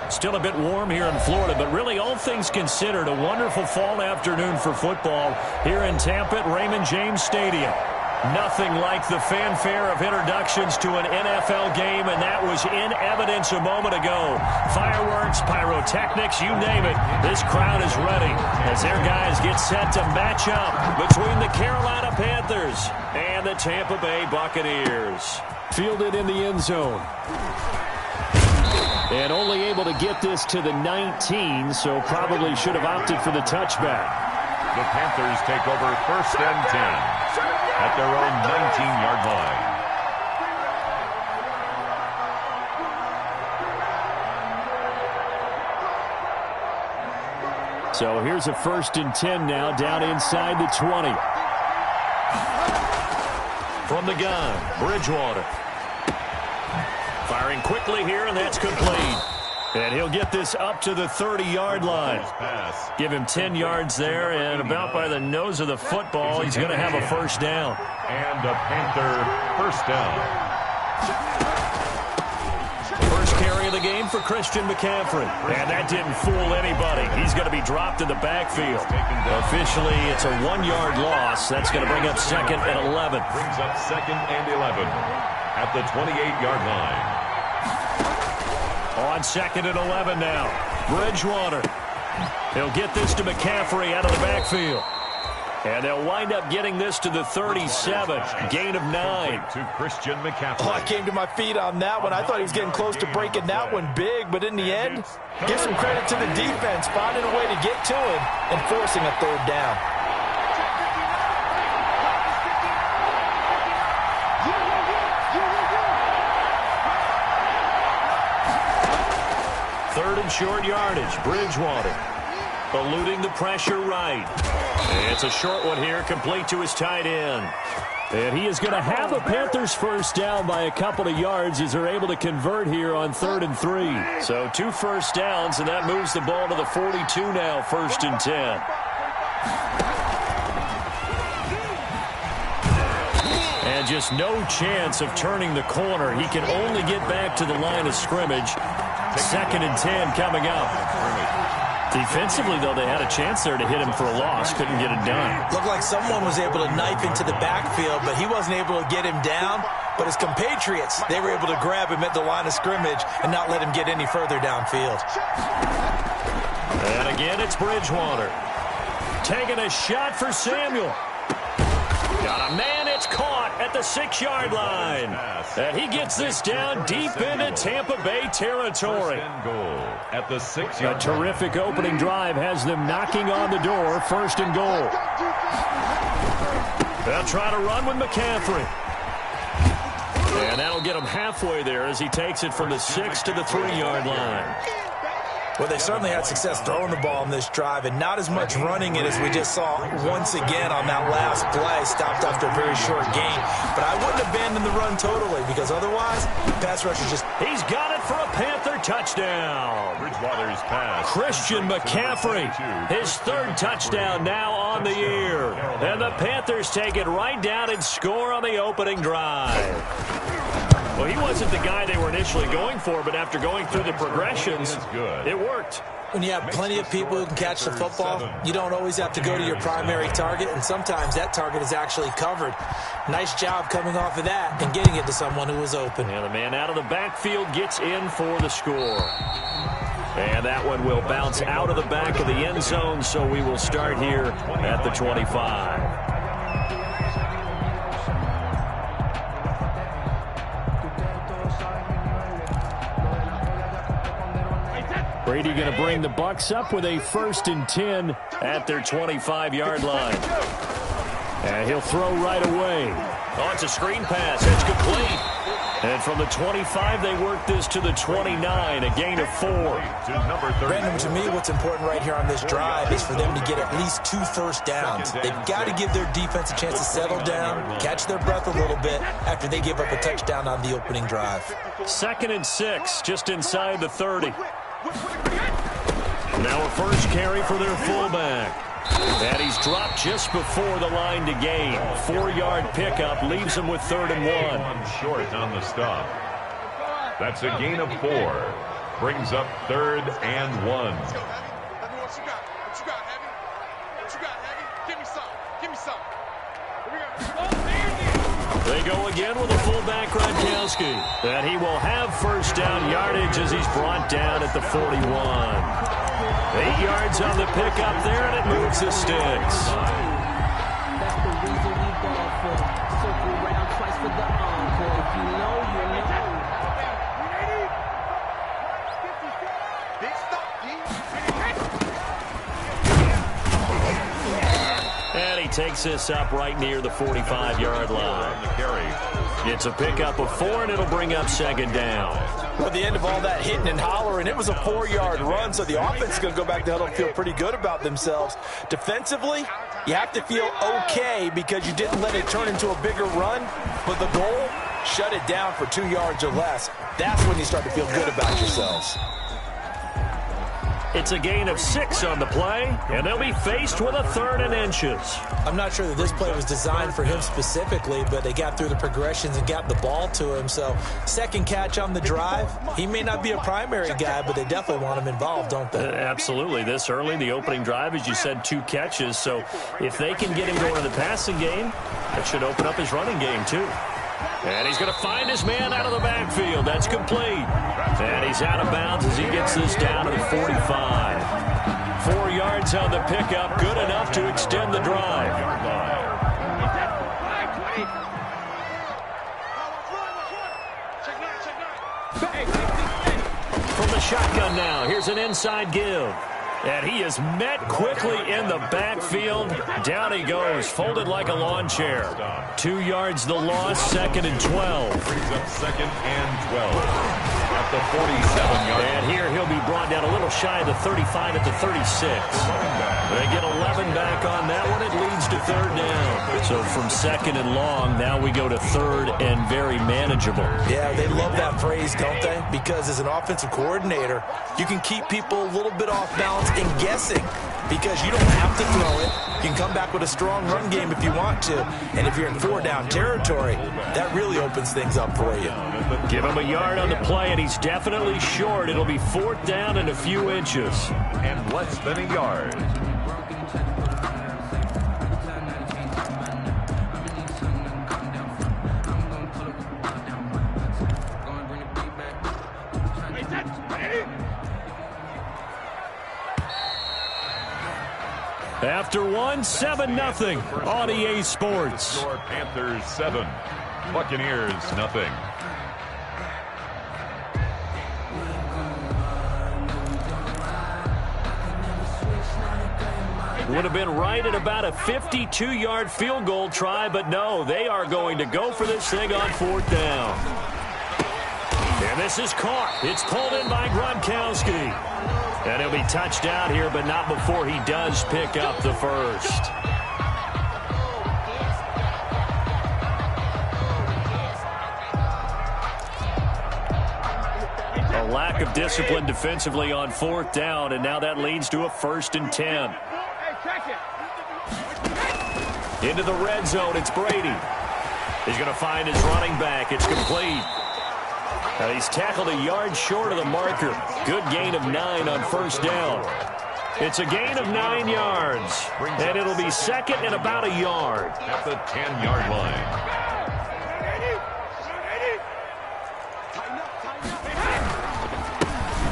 Still a bit warm here in Florida, but really all things considered, a wonderful fall afternoon for football here in Tampa at Raymond James Stadium. Nothing like the fanfare of introductions to an NFL game, and that was in evidence a moment ago. Fireworks, pyrotechnics, you name it. This crowd is ready as their guys get set to match up between the Carolina Panthers and the Tampa Bay Buccaneers. Fielded in the end zone. And only able to get this to the 19, so probably should have opted for the touchback. The Panthers take over 1st and 10 at their own 19-yard line. So here's a 1st and 10 now, down inside the 20. From the gun, Bridgewater. Firing quickly here, and that's complete. And he'll get this up to the 30-yard line. Give him 10 yards there, and about by the nose of the football, he's going to have a 1st down. And a Panther 1st down. First carry of the game for Christian McCaffrey. And that didn't fool anybody. He's going to be dropped in the backfield. Officially, it's a 1-yard loss. That's going to bring up 2nd and 11. Brings up 2nd and 11 at the 28-yard line. On 2nd and 11 now. Bridgewater. He'll get this to McCaffrey out of the backfield. And they'll wind up getting this to the 37. Gain of 9. To Christian McCaffrey. Oh, I came to my feet on that one. I thought he was getting close to breaking that one big, but in the end, give some credit to the defense, finding a way to get to him and forcing a 3rd down. Short yardage. Bridgewater eluding the pressure right. It's a short one here, complete to his tight end. And he is going to have the Panthers 1st down by a couple of yards as they're able to convert here on 3rd and 3. So 2 1st downs, and that moves the ball to the 42 now, 1st and 10. And just no chance of turning the corner. He can only get back to the line of scrimmage. 2nd and 10 coming up. Defensively, though, they had a chance there to hit him for a loss. Couldn't get it done. Looked like someone was able to knife into the backfield, but he wasn't able to get him down. But his compatriots, they were able to grab him at the line of scrimmage and not let him get any further downfield. And again, it's Bridgewater. Taking a shot for Samuel. Got a man, it's caught at the 6-yard line. And he gets this down deep into Tampa Bay territory. At the 6-yard line. A terrific opening drive has them knocking on the door. 1st and goal. They'll try to run with McCaffrey. And that'll get him halfway there as he takes it from the 6 to the 3-yard line. Well, they certainly had success throwing the ball in this drive, and not as much running it as we just saw once again on that last play, stopped after a very short gain. But I wouldn't abandon the run totally, because otherwise, pass rush is just... He's got it for a Panther touchdown. Bridgewater's pass. Christian McCaffrey, his 3rd touchdown now on the year. And the Panthers take it right down and score on the opening drive. Well, he wasn't the guy they were initially going for, but after going through the progressions, it worked. When you have plenty of people who can catch the football, you don't always have to go to your primary target, and sometimes that target is actually covered. Nice job coming off of that and getting it to someone who was open. And the man out of the backfield gets in for the score. And that one will bounce out of the back of the end zone, so we will start here at the 25. Brady going to bring the Bucs up with a 1st and 10 at their 25-yard line. And he'll throw right away. Oh, it's a screen pass. It's complete. And from the 25, they work this to the 29, a gain of 4. Brandon, to me, what's important right here on this drive is for them to get at least 2 1st downs. They've got to give their defense a chance to settle down, catch their breath a little bit after they give up a touchdown on the opening drive. 2nd and 6, just inside the 30. Now a first carry for their fullback. And he's dropped just before the line to gain. 4-yard pickup leaves him with 3rd and 1. Short on the stop. That's a gain of 4. Brings up 3rd and 1. They go again with a fullback, Gronkowski. And he will have first down yardage as he's brought down at the 41. 8 yards on the pickup there, and it moves the sticks. That's the reason we ball for. Circle round twice for the encore. If you know, you know. And he takes this up right near the 45-yard line. It's a pickup of 4, and it'll bring up 2nd down. Well, at the end of all that hitting and hollering, it was a 4-yard run, so the offense is going to go back to huddle and feel pretty good about themselves. Defensively, you have to feel okay because you didn't let it turn into a bigger run, but the goal, shut it down for 2 yards or less. That's when you start to feel good about yourselves. It's a gain of 6 on the play, and they'll be faced with a 3rd and inches. I'm not sure that this play was designed for him specifically, but they got through the progressions and got the ball to him. So, second catch on the drive. He may not be a primary guy, but they definitely want him involved, don't they? Absolutely. This early, the opening drive, as you said, 2 catches. So, if they can get him going in the passing game, that should open up his running game, too. And he's going to find his man out of the backfield. That's complete. And he's out of bounds as he gets this down to the 45. 4 yards on the pickup, good enough to extend the drive. From the shotgun now, here's an inside give. And he is met quickly in the backfield. Down he goes, folded like a lawn chair. 2 yards the loss, 2nd and 12. Brings up 2nd and 12 at the 47-yard line. And here he'll be brought down a little shy of the 35 at the 36. They get 11 back on that one. It leads to 3rd down. So from 2nd and long, now we go to 3rd and very manageable. Yeah, they love that phrase, don't they? Because as an offensive coordinator, you can keep people a little bit off balance and guessing because you don't have to throw it. You can come back with a strong run game if you want to. And if you're in 4-down territory, that really opens things up for you. Give him a yard on the play, and he's definitely short. It'll be 4th down and a few inches. And less than a yard. After 1, 7-0 on EA Sports. Panthers 7, Buccaneers 0. Would have been right at about a 52-yard field goal try, but no, they are going to go for this thing on 4th down. And this is caught. It's pulled in by Gronkowski. And he'll be touched out here, but not before he does pick up the first. A lack of discipline defensively on 4th down, and now that leads to a 1st and 10. Into the red zone, it's Brady. He's going to find his running back. It's complete. And he's tackled a yard short of the marker. Good gain of 9 on 1st down. It's a gain of 9 yards. And it'll be 2nd and about a yard. At the 10-yard line.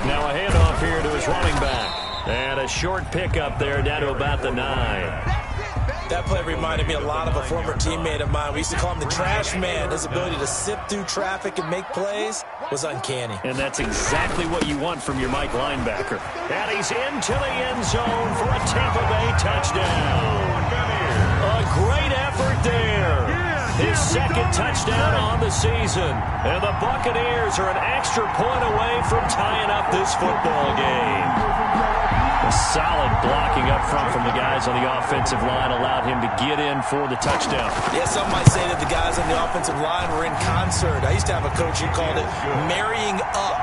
Now a handoff here to his running back. And a short pickup there down to about the 9. That play reminded me a lot of a former teammate of mine. We used to call him the trash man. His ability to sift through traffic and make plays was uncanny. And that's exactly what you want from your Mike linebacker. And he's into the end zone for a Tampa Bay touchdown. A great effort there. His 2nd touchdown on the season. And the Buccaneers are an extra point away from tying up this football game. A solid blocking up front from the guys on the offensive line allowed him to get in for the touchdown. Yeah, some might say that the guys on the offensive line were in concert. I used to have a coach who called it marrying up,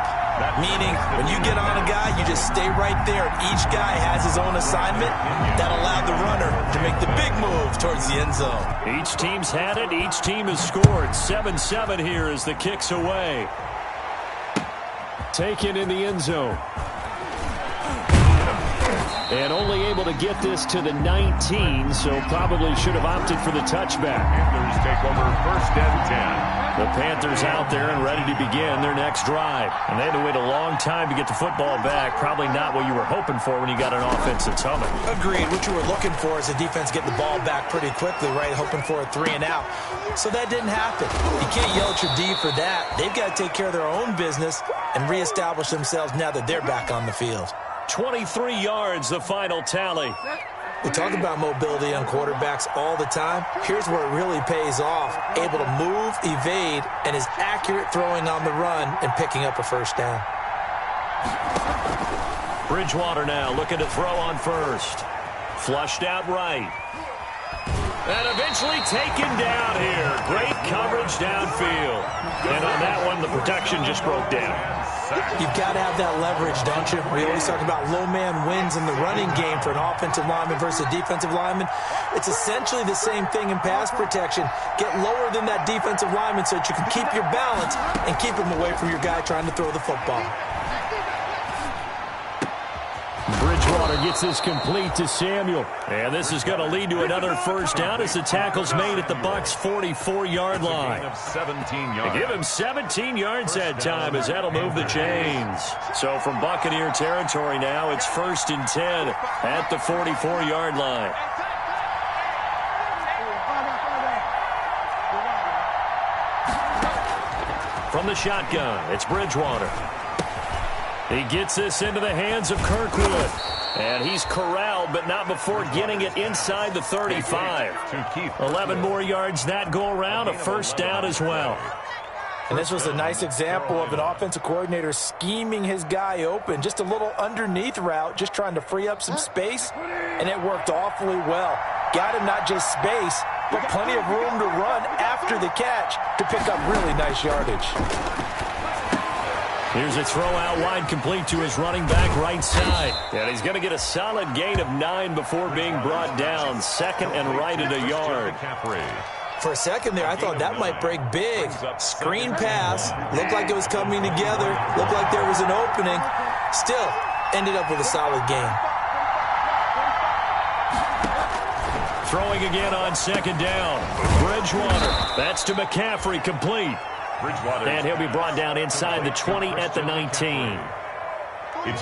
meaning when you get on a guy, you just stay right there. Each guy has his own assignment that allowed the runner to make the big move towards the end zone. Each team's had it. Each team has scored. 7-7 here as the kick's away. taken in the end zone. And only able to get this to the 19, so probably should have opted for the touchback. Panthers take over 1st and 10. The Panthers out there and ready to begin their next drive. And they had to wait a long time to get the football back. Probably not what you were hoping for when you got an offense that's humming. Agreed. What you were looking for is the defense getting the ball back pretty quickly, right? Hoping for a 3 and out. So that didn't happen. You can't yell at your D for that. They've got to take care of their own business and reestablish themselves now that they're back on the field. 23 yards, the final tally. We talk about mobility on quarterbacks all the time. Here's where it really pays off. Able to move, evade, and is accurate throwing on the run and picking up a first down. Bridgewater now looking to throw on first. Flushed out right. And eventually taken down here. Great coverage downfield. And on that one, the protection just broke down. You've got to have that leverage, don't you? We always talk about low man wins in the running game for an offensive lineman versus a defensive lineman. It's essentially the same thing in pass protection. Get lower than that defensive lineman so that you can keep your balance and keep him away from your guy trying to throw the football. Bridgewater gets this complete to Samuel. And this is going to lead to another first down as the tackle's made at the Bucs' 44-yard line. They give him 17 yards that time as that'll move the chains. So from Buccaneer territory now, it's 1st and 10 at the 44-yard line. From the shotgun, it's Bridgewater. He gets this into the hands of Kirkwood. And he's corralled, but not before getting it inside the 35. 11 more yards that go around, a first down as well. And this was a nice example of an offensive coordinator scheming his guy open. Just a little underneath route, just trying to free up some space, and it worked awfully well. Got him not just space, but plenty of room to run after the catch to pick up really nice yardage. Here's a throw out wide, complete to his running back right side. And he's going to get a solid gain of 9 before being brought down. 2nd and right at a yard. For a second there, I thought that might break big. Screen pass. Looked like it was coming together. Looked like there was an opening. Still, ended up with a solid gain. Throwing again on 2nd down. Bridgewater. That's to McCaffrey, complete. And he'll be brought down inside the 20 at the 19.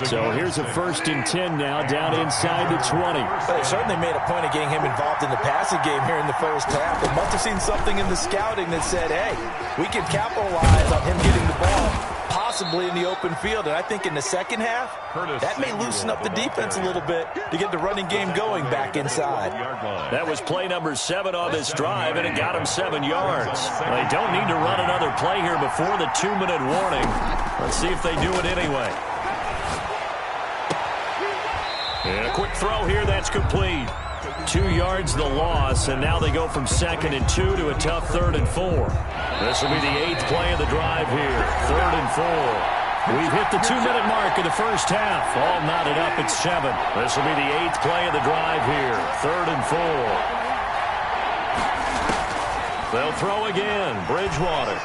So here's a 1st and 10 now, down inside the 20. But they certainly made a point of getting him involved in the passing game here in the first half. They must have seen something in the scouting that said, hey, we can capitalize on him getting the ball, possibly in the open field. And I think in the second half, that may loosen up the defense a little bit to get the running game going back inside. That was play number 7 on this drive, and it got him 7 yards. They don't need to run another play here before the 2-minute warning. Let's see if they do it anyway. And a quick throw here, that's complete. 2 yards the loss, and now they go from 2nd and 2 to a tough 3rd and 4. This will be the 8th play of the drive here, 3rd and 4. We've hit the 2-minute mark of the first half. All knotted up at 7. This will be the 8th play of the drive here, 3rd and 4. They'll throw again, Bridgewater.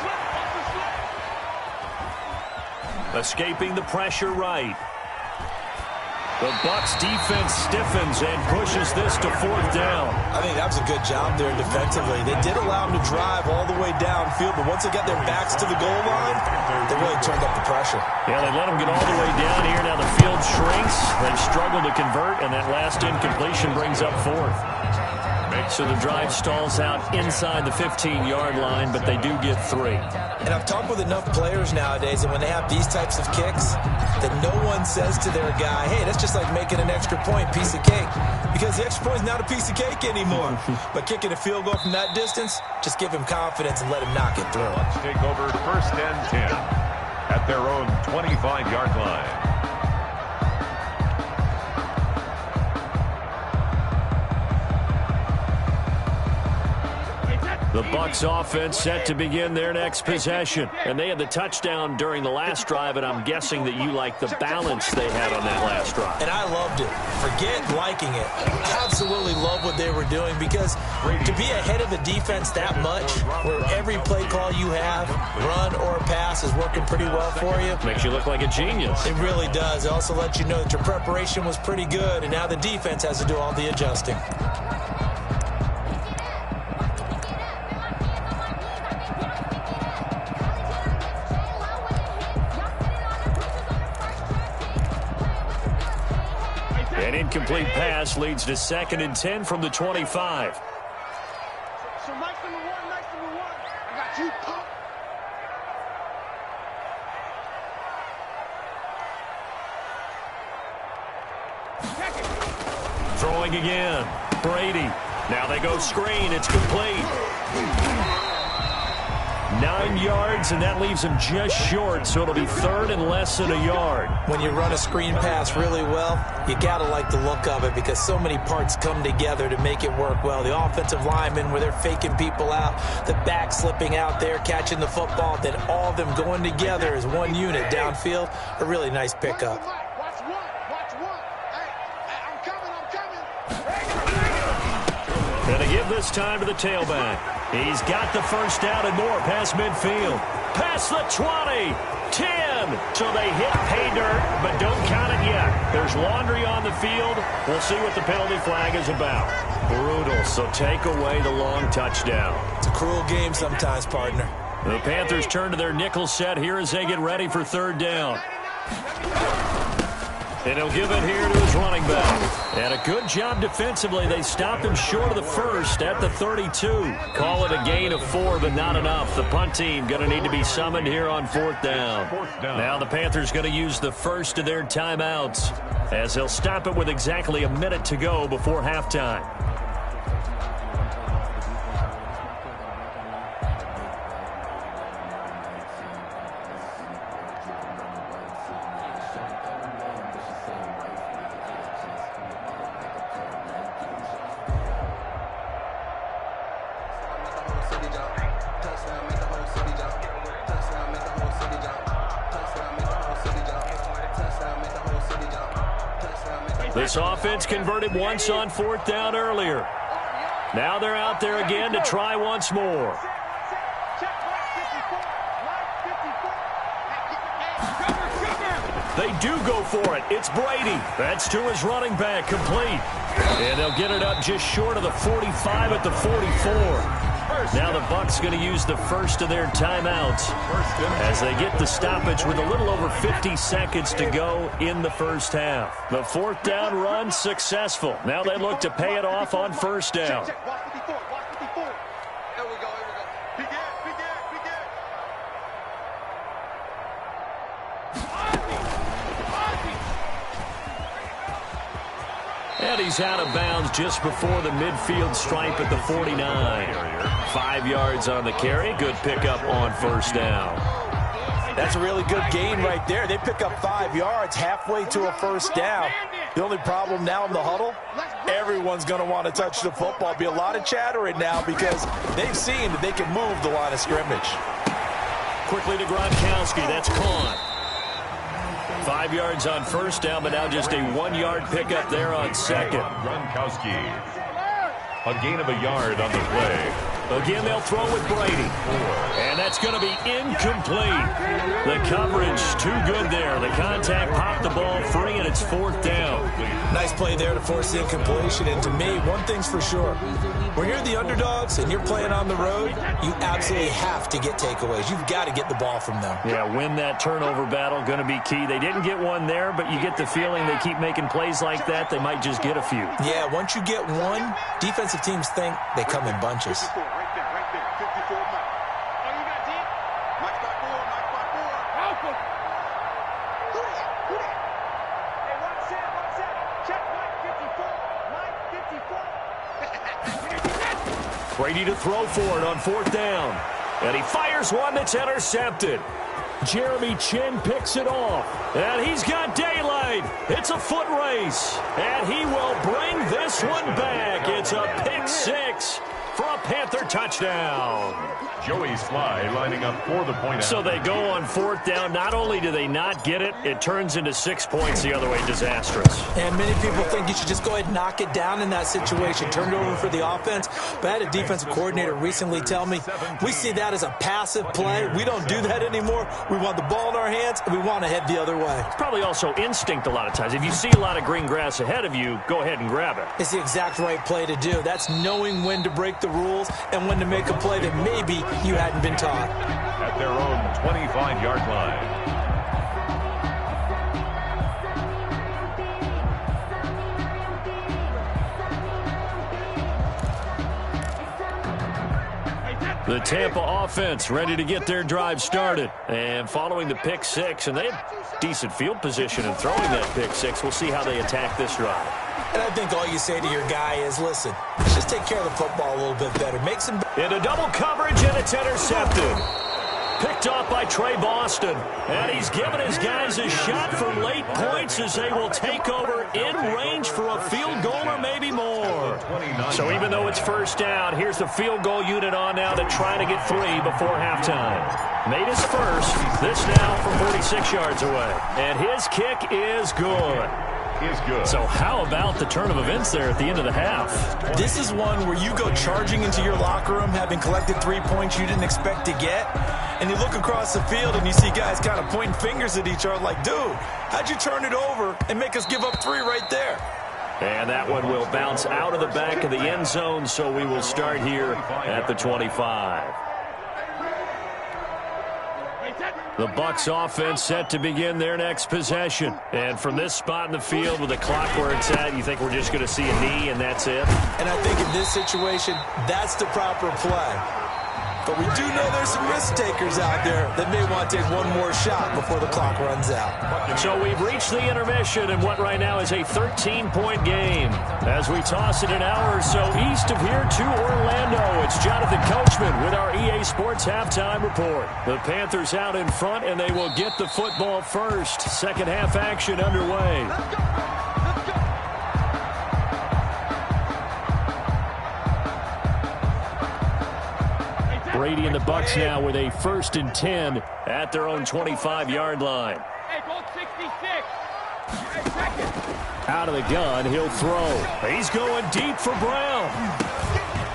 Escaping the pressure right. The Bucs defense stiffens and pushes this to 4th down. I think that was a good job there defensively. They did allow them to drive all the way downfield, but once they got their backs to the goal line, they really turned up the pressure. Yeah, they let them get all the way down here. Now the field shrinks. They've struggled to convert, and that last incompletion brings up 4th. So the drive stalls out inside the 15-yard line, but they do get 3. And I've talked with enough players nowadays, and when they have these types of kicks, that no one says to their guy, hey, that's just like making an extra point, piece of cake. Because the extra point is not a piece of cake anymore. But kicking a field goal from that distance, just give him confidence and let him knock it through. Let's take over 1st and 10 at their own 25-yard line. The Bucs offense set to begin their next possession. And they had the touchdown during the last drive, and I'm guessing that you like the balance they had on that last drive. And I loved it. Forget liking it. Absolutely love what they were doing because To be ahead of the defense that much, where every play call you have, run or pass, is working pretty well for you. Makes you look like a genius. It really does. It also lets you know that your preparation was pretty good, and now the defense has to do all the adjusting. An incomplete pass leads to 2nd and 10 from the 25. So nice number one. I got you. Throwing again. Brady. Now they go screen. It's complete. 9 yards, and that leaves him just short, so it'll be 3rd and less than a yard. When you run a screen pass really well, you got to like the look of it because so many parts come together to make it work well. The offensive linemen, where they're faking people out, the back slipping out there, catching the football, then all of them going together as one unit downfield. A really nice pickup. Watch one. Hey, I'm coming. And they give this time to the tailback. He's got the first down and more past midfield. Past the 20, 10. So they hit pay dirt, but don't count it yet. There's laundry on the field. We'll see what the penalty flag is about. Brutal, so take away the long touchdown. It's a cruel game sometimes, partner. The Panthers turn to their nickel set here as they get ready for 3rd down. And he'll give it here to his running back. And a good job defensively. They stopped him short of the first at the 32. Call it a gain of 4, but not enough. The punt team going to need to be summoned here on 4th down. Now the Panthers going to use the first of their timeouts as they'll stop it with exactly a minute to go before halftime. This offense converted once on 4th down earlier. Now they're out there again to try once more. They do go for it. It's Brady. That's to his running back, complete. And they'll get it up just short of the 45 at the 44. Now the Bucs going to use the first of their timeouts as they get the stoppage with a little over 50 seconds to go in the first half. The 4th down run successful. Now they look to pay it off on 1st down. And he's out of bounds just before the midfield stripe at the 49. 5 yards on the carry. Good pickup on 1st down. That's a really good gain right there. They pick up 5 yards halfway to a 1st down. The only problem now in the huddle, everyone's going to want to touch the football. Be a lot of chattering now because they've seen that they can move the line of scrimmage. Quickly to Gronkowski. That's caught. 5 yards on 1st down, but now just a 1-yard pickup there on 2nd. Gronkowski. A gain of a yard on the play. Again, they'll throw with Brady. And that's going to be incomplete. The coverage too good there. The contact popped the ball free, and it's 4th down. Nice play there to force the incompletion. And to me, one thing's for sure. When you're the underdogs and you're playing on the road, you absolutely have to get takeaways. You've got to get the ball from them. Yeah, win that turnover battle, going to be key. They didn't get one there, but you get the feeling they keep making plays like that, they might just get a few. Yeah, once you get one, defensive teams think they come in bunches. Right there, 54 Mike. Oh, you got deep? Mike by 4. Help him. Who that? Hey, watch that. Check Mike 54. Mike 54. Brady to throw for it on 4th down. And he fires one that's intercepted. Jeremy Chin picks it off. And he's got daylight. It's a foot race. And he will bring this one back. It's a pick 6 for a Panther touchdown. Joey Sly lining up for the point. So they go on 4th down. Not only do they not get it, it turns into 6 points the other way. Disastrous. And many people think you should just go ahead and knock it down in that situation. Turn it over for the offense. But I had a defensive coordinator recently tell me, we see that as a passive play. We don't do that anymore. We want the ball in our hands, and we want to head the other way. It's probably also instinct a lot of times. If you see a lot of green grass ahead of you, go ahead and grab it. It's the exact right play to do. That's knowing when to break the rules and when to make a play that maybe you hadn't been taught. At their own 25-yard line. The Tampa offense ready to get their drive started. And following the pick six, and they had decent field position in throwing that pick six. We'll see how they attack this drive. And I think all you say to your guy is, listen, let's just take care of the football a little bit better. Make some... Into double coverage, and it's intercepted. Picked off by Trey Boston. And he's given his guys a shot for late points as they will take over in range for a field goal or maybe more. So even though it's 1st down, here's the field goal unit on now to try to get 3 before halftime. Made his first. This now from 46 yards away. And his kick is good. Is good. So how about the turn of events there at the end of the half? This is one where you go charging into your locker room having collected 3 points you didn't expect to get, and you look across the field and you see guys kind of pointing fingers at each other like, dude, how'd you turn it over and make us give up 3 right there? And that one will bounce out of the back of the end zone, so we will start here at the 25. The Bucs offense set to begin their next possession. And from this spot in the field with the clock where it's at, you think we're just going to see a knee and that's it? And I think in this situation, that's the proper play. But we do know there's some risk takers out there that may want to take one more shot before the clock runs out. So we've reached the intermission in what right now is a 13-point game. As we toss it an hour or so east of here to Orlando, it's Jonathan Coachman with our EA Sports Halftime Report. The Panthers out in front, and they will get the football first. Second half action underway. Let's go. Brady and the Bucs now with a 1st and 10 at their own 25-yard line. Hey, go 66. Out of the gun, he'll throw. He's going deep for Brown.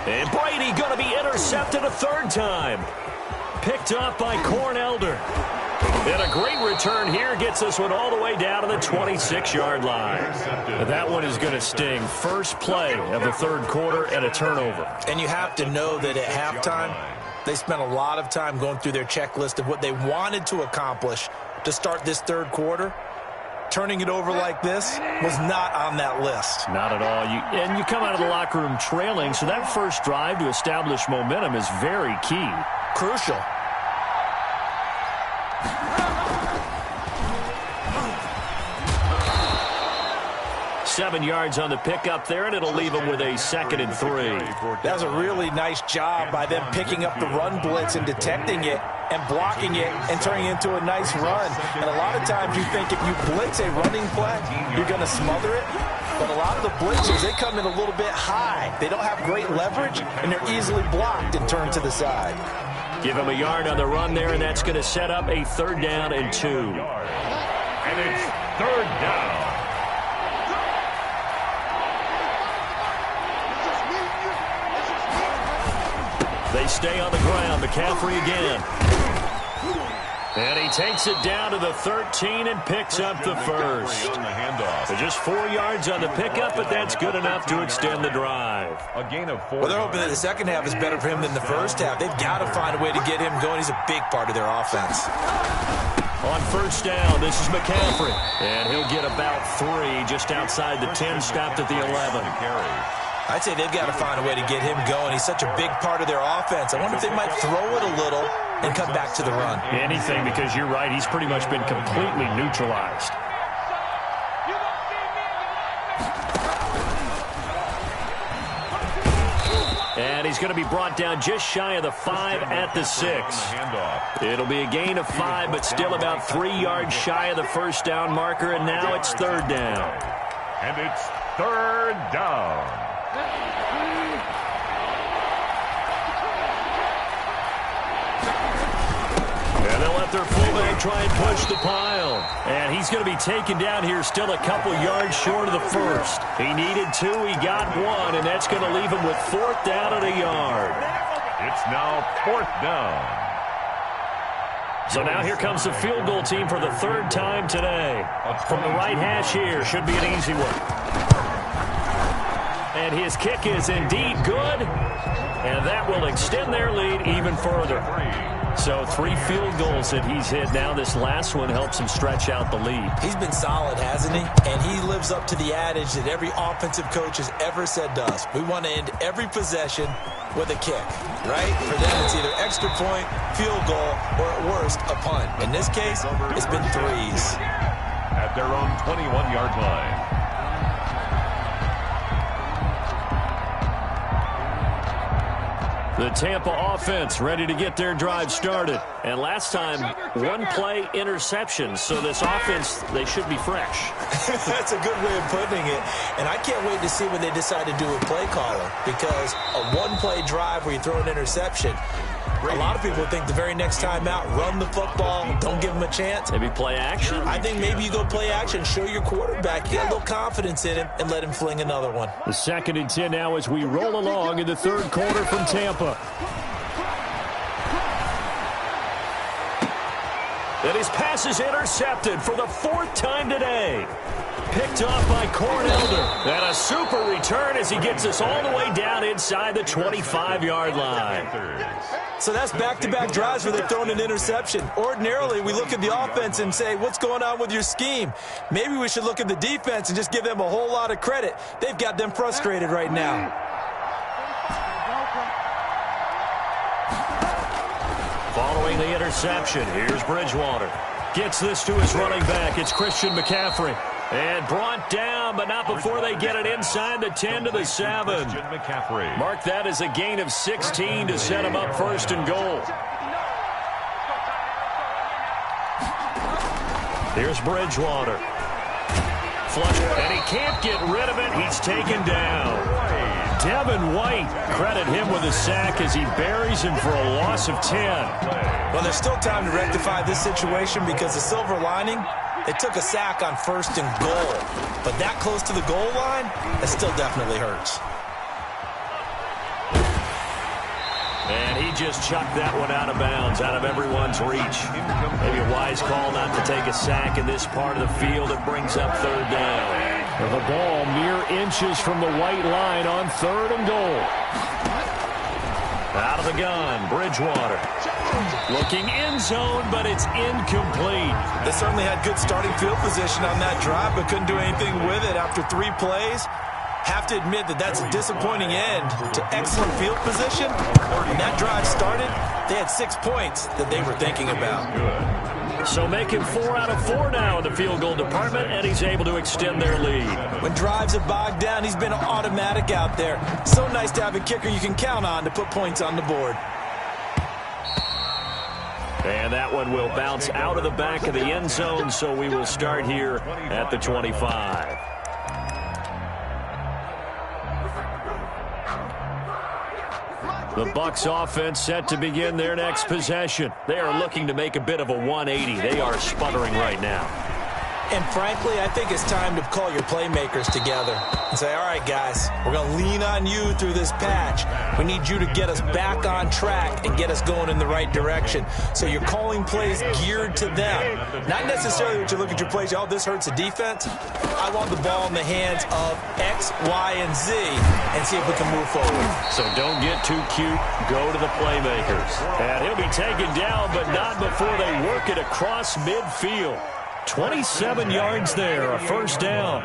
And Brady going to be intercepted a 3rd time. Picked up by Corn Elder. And a great return here gets this one all the way down to the 26-yard line. That one is going to sting. First play of the 3rd quarter and a turnover. And you have to know that at halftime, they spent a lot of time going through their checklist of what they wanted to accomplish to start this 3rd quarter. Turning it over like this was not on that list. Not at all. And you come out of the locker room trailing, so that first drive to establish momentum is very key. Crucial. Seven yards on the pickup there, and it'll leave them with a 2nd and 3. That was a really nice job by them picking up the run blitz and detecting it and blocking it and turning it into a nice run. And a lot of times you think if you blitz a running play, you're going to smother it. But a lot of the blitzers, they come in a little bit high. They don't have great leverage, and they're easily blocked and turned to the side. Give him a yard on the run there, and that's going to set up a 3rd down and 2. And it's 3rd down. They stay on the ground. McCaffrey again. And he takes it down to the 13 and picks up the 1st. So just 4 yards on the pickup, but that's good enough to extend the drive. A gain of 4. Well, they're hoping that the second half is better for him than the first half. They've got to find a way to get him going. He's a big part of their offense. On 1st down, this is McCaffrey. And he'll get about 3 just outside the 10, stopped at the 11. I'd say they've got to find a way to get him going. He's such a big part of their offense. I wonder if they might throw it a little and come back to the run. Anything, because you're right, he's pretty much been completely neutralized. And he's going to be brought down just shy of the 5 at the 6. It'll be a gain of 5, but still about 3 yards shy of the 1st down marker, and now it's 3rd down. And it's 3rd down. And they'll let their fullback try and push the pile. And he's going to be taken down here still a couple yards short of the first. He needed 2, he got 1, and that's going to leave him with 4th down and a yard. It's now 4th down. So now here comes the field goal team for the 3rd time today. From the right hash here, should be an easy one. And his kick is indeed good, and that will extend their lead even further. So 3 field goals that he's hit now. This last one helps him stretch out the lead. He's been solid, hasn't he? And he lives up to the adage that every offensive coach has ever said to us. We want to end every possession with a kick, right? For them, it's either extra point, field goal, or at worst, a punt. In this case, it's been 3s. At their own 21-yard line. The Tampa offense ready to get their drive started. And last time, 1-play interception. So this offense, they should be fresh. That's a good way of putting it. And I can't wait to see what they decide to do with play calling. Because a 1-play drive where you throw an interception, a lot of people think the very next time out, run the football, don't give them a chance. Maybe play action? I think maybe you go play action, show your quarterback, get a little confidence in him, and let him fling another one. The 2nd and 10 now as we roll along in the 3rd quarter from Tampa. And his pass is intercepted for the 4th time today. Picked off by Cornelder. And a super return as he gets us all the way down inside the 25-yard line. So that's back-to-back drives where they've thrown an interception. Ordinarily, we look at the offense and say, what's going on with your scheme? Maybe we should look at the defense and just give them a whole lot of credit. They've got them frustrated right now. Following the interception, here's Bridgewater. Gets this to his running back. It's Christian McCaffrey. And brought down, but not before they get it inside the 10 to the 7. Mark that as a gain of 16 to set him up 1st and goal. Here's Bridgewater. Flush, and he can't get rid of it. He's taken down. Devin White, credit him with a sack as he buries him for a loss of 10. Well, there's still time to rectify this situation because the silver lining, they took a sack on 1st and goal. But that close to the goal line, that still definitely hurts. And he just chucked that one out of bounds, out of everyone's reach. Maybe a wise call not to take a sack in this part of the field. It brings up 3rd down. And the ball mere inches from the white line on 3rd and goal. Out of the gun, Bridgewater. Looking end zone, but it's incomplete. They certainly had good starting field position on that drive, but couldn't do anything with it after 3 plays. Have to admit that that's a disappointing end to excellent field position. When that drive started, they had 6 points that they were thinking about. So making 4 out of 4 now in the field goal department, and he's able to extend their lead. When drives have bogged down, he's been automatic out there. So nice to have a kicker you can count on to put points on the board. And that one will bounce out of the back of the end zone, so we will start here at the 25. The Bucs offense set to begin their next possession. They are looking to make a bit of a 180. They are sputtering right now. And frankly, I think it's time to call your playmakers together and say, all right, guys, we're going to lean on you through this patch. We need you to get us back on track and get us going in the right direction. So you're calling plays geared to them. Not necessarily that you look at your plays, oh, this hurts the defense. I want the ball in the hands of X, Y, and Z and see if we can move forward. So don't get too cute. Go to the playmakers. And he'll be taken down, but not before they work it across midfield. 27 yards there, a 1st down.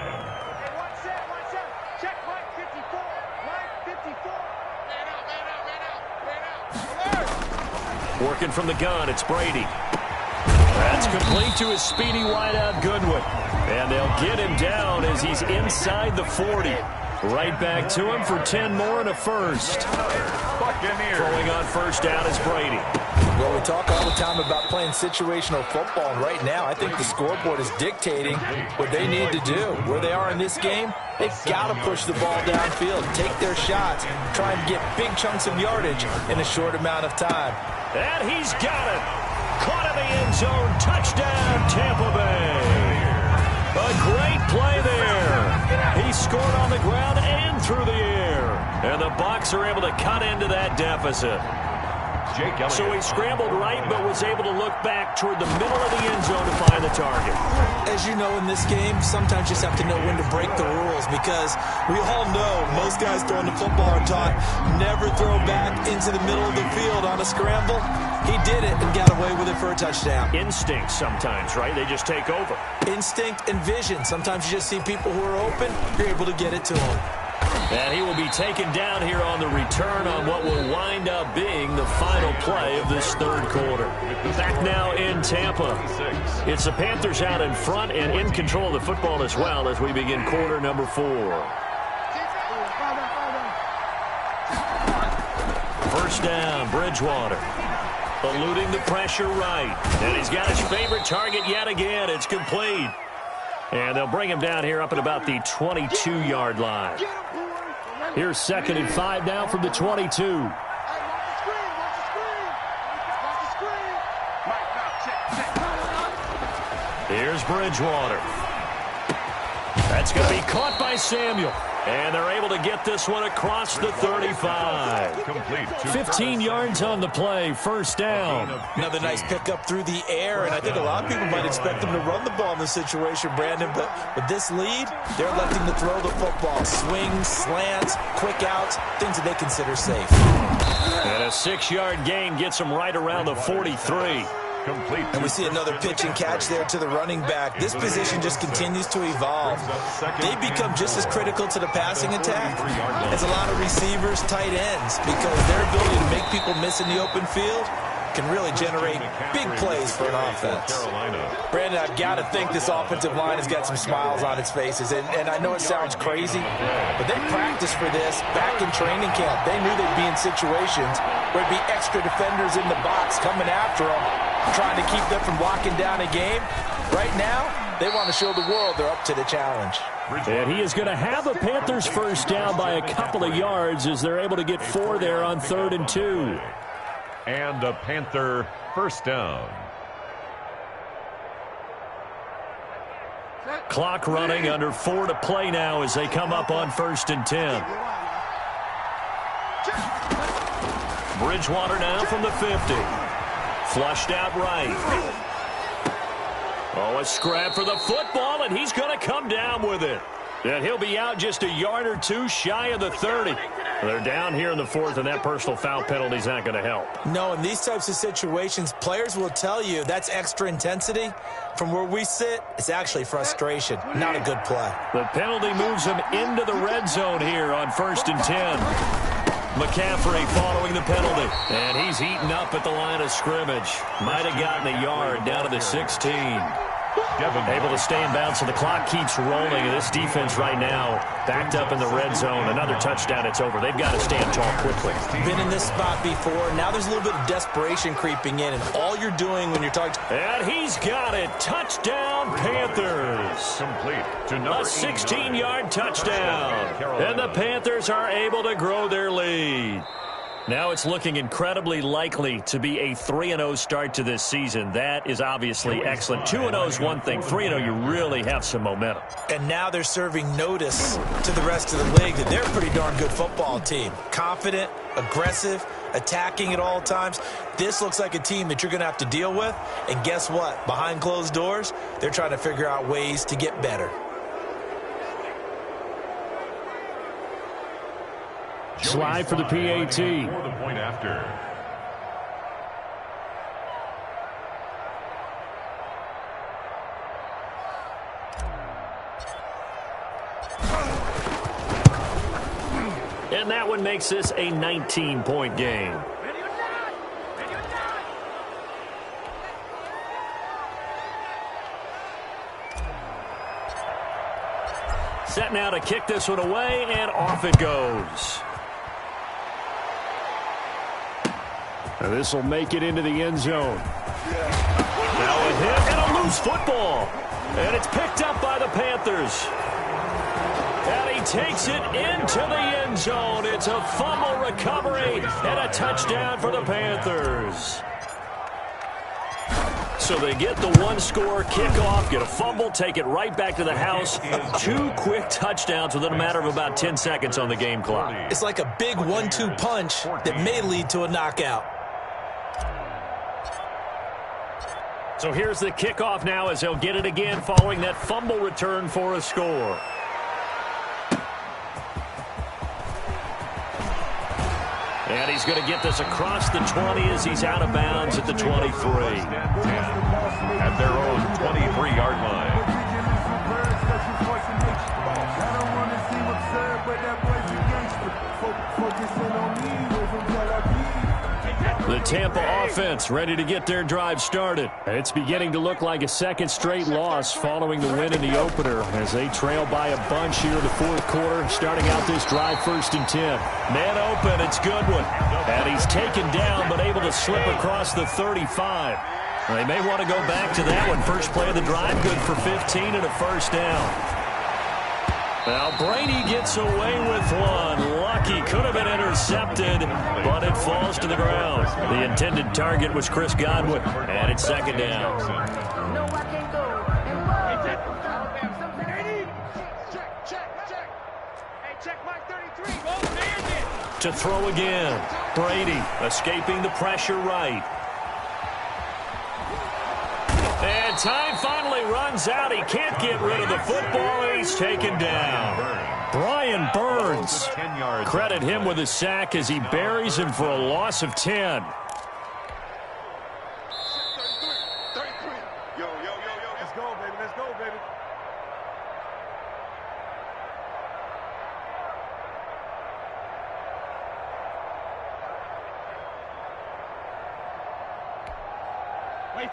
Working from the gun, it's Brady. That's complete to his speedy wideout Goodwin. And they'll get him down as he's inside the 40. Right back to him for 10 more and a 1st. Buccaneers. Throwing on 1st down is Brady. Well, we talk all the time about playing situational football, and right now I think the scoreboard is dictating what they need to do. Where they are in this game, they've got to push the ball downfield, take their shots, try and get big chunks of yardage in a short amount of time. And he's got it. Caught in the end zone. Touchdown, Tampa Bay. A great play there. He scored on the ground and through the air. And the Bucs are able to cut into that deficit. So he scrambled right, but was able to look back toward the middle of the end zone to find the target. As you know, in this game, sometimes you just have to know when to break the rules, because we all know most guys throwing the football are taught never throw back into the middle of the field on a scramble. He did it and got away with it for a touchdown. Instinct sometimes, right? They just take over. Instinct and vision. Sometimes you just see people who are open, you're able to get it to them. And he will be taken down here on the return on what will wind up being the final play of this third quarter. Back now in Tampa. It's the Panthers out in front and in control of the football as well as we begin quarter number 4. First down, Bridgewater. Eluding the pressure right. And he's got his favorite target yet again. It's complete. And they'll bring him down here up at about the 22-yard line. Here's 2nd and 5 now from the 22. Here's Bridgewater. That's going to be caught by Samuel. And they're able to get this one across the 35. 15 yards on the play, first down. Another nice pickup through the air, and I think a lot of people might expect them to run the ball in this situation, Brandon, but with this lead, they're electing to throw the football. Swings, slants, quick outs, things that they consider safe. And a 6-yard gain gets them right around the 43. And we see another pitch and catch there to the running back. This position just continues to evolve. They become just as critical to the passing attack as a lot of receivers, tight ends, because their ability to make people miss in the open field can really generate big plays for an offense. Brandon, I've got to think this offensive line has got some smiles on its faces. And I know it sounds crazy, but they practiced for this back in training camp. They knew they'd be in situations where there'd be extra defenders in the box coming after them, trying to keep them from locking down a game. Right now, they want to show the world they're up to the challenge. And he is going to have a Panthers first down by a couple of yards as they're able to get 4 there on 3rd and 2. And a Panther first down. Clock running, under 4 to play now as they come up on 1st and 10. Bridgewater now from the 50. Flushed out right. Oh, a scrap for the football, and he's going to come down with it. And he'll be out just a yard or two shy of the 30. They're down here in the 4th, and that personal foul penalty is not going to help. No, in these types of situations, players will tell you that's extra intensity. From where we sit, it's actually frustration. Not a good play. The penalty moves him into the red zone here on 1st and 10. McCaffrey following the penalty. And he's eaten up at the line of scrimmage. Might have gotten a yard down to the 16. Able to stay in bounds, so the clock keeps rolling. And this defense right now backed up in the red zone. Another touchdown, it's over. They've got to stand tall quickly. Been in this spot before. Now there's a little bit of desperation creeping in. And all you're doing when you're talking... And he's got it. Touchdown, Panthers. Complete to number a 16-yard touchdown. And the Panthers are able to grow their lead. Now it's looking incredibly likely to be a 3-0 start to this season. That is obviously excellent. 2-0 is one thing. 3-0, you really have some momentum. And now they're serving notice to the rest of the league that they're a pretty darn good football team. Confident, aggressive, attacking at all times. This looks like a team that you're going to have to deal with. And guess what? Behind closed doors, they're trying to figure out ways to get better. Slide for the PAT. For the point after. And that one makes this a 19-point game. Set now to kick this one away, and off it goes. And this will make it into the end zone. Now a hit and a loose football. And it's picked up by the Panthers. And he takes it into the end zone. It's a fumble recovery and a touchdown for the Panthers. So they get the one-score kickoff, get a fumble, take it right back to the house. 2 quick touchdowns within a matter of about 10 seconds on the game clock. It's like a big 1-2 punch that may lead to a knockout. So here's the kickoff now as they'll get it again following that fumble return for a score. And he's going to get this across the 20 as he's out of bounds at the 23. At their own 23-yard line. The Tampa offense ready to get their drive started. It's beginning to look like a second straight loss following the win in the opener as they trail by a bunch here in the fourth quarter, starting out this drive 1st and 10. Man open, it's Goodwin. And he's taken down but able to slip across the 35. They may want to go back to that one. First play of the drive, good for 15 and a first down. Now Brady gets away with one. Lucky, could have been intercepted, but it falls to the ground. The intended target was Chris Godwin, and it's second down. No, I can't go. Check. Hey, check my 33. Go, there's it. To throw again. Brady escaping the pressure right. And time finally runs out. He can't get rid of the football, and he's taken down. Brian Burns. Credit him with a sack as he buries him for a loss of 10. 33. Yo. Let's go, baby.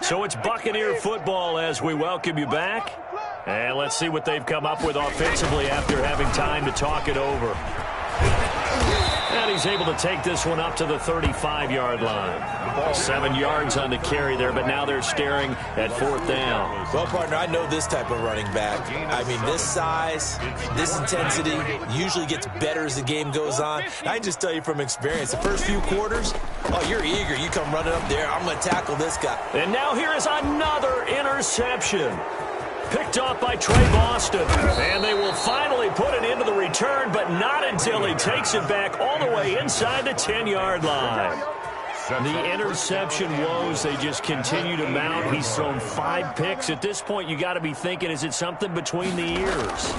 So it's Buccaneer football as we welcome you back. And let's see what they've come up with offensively after having time to talk it over. And he's able to take this one up to the 35-yard line. 7 yards on the carry there, but now they're staring at 4th down. Well, partner, I know this type of running back. I mean, this size, this intensity usually gets better as the game goes on. I can just tell you from experience, the first few quarters, oh, you're eager. You come running up there, I'm going to tackle this guy. And now here is another interception. Picked off by Trey Boston. And they will finally put it into the return, but not until he takes it back all the way inside the 10-yard line. The interception woes, they just continue to mount. He's thrown 5 picks. At this point, you got to be thinking, is it something between the ears?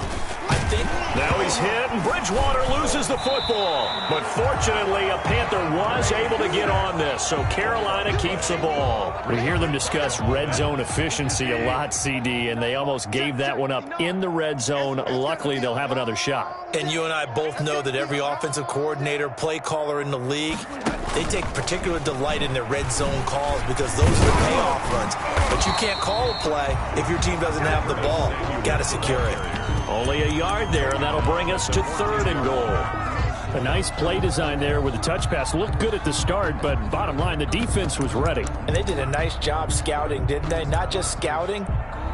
I think. Now he's hit, and Bridgewater loses the football. But fortunately, a Panther was able to get on this, so Carolina keeps the ball. We hear them discuss red zone efficiency a lot, CD, and they almost gave that one up in the red zone. Luckily, they'll have another shot. And you and I both know that every offensive coordinator, play caller in the league, they take particular delight in their red zone calls because those are the payoff runs. But you can't call a play if your team doesn't have the ball. You got to secure it. Only a yard there, and that'll bring us to 3rd and goal. A nice play design there with the touch pass. Looked good at the start, but bottom line, the defense was ready. And they did a nice job scouting, didn't they? Not just scouting,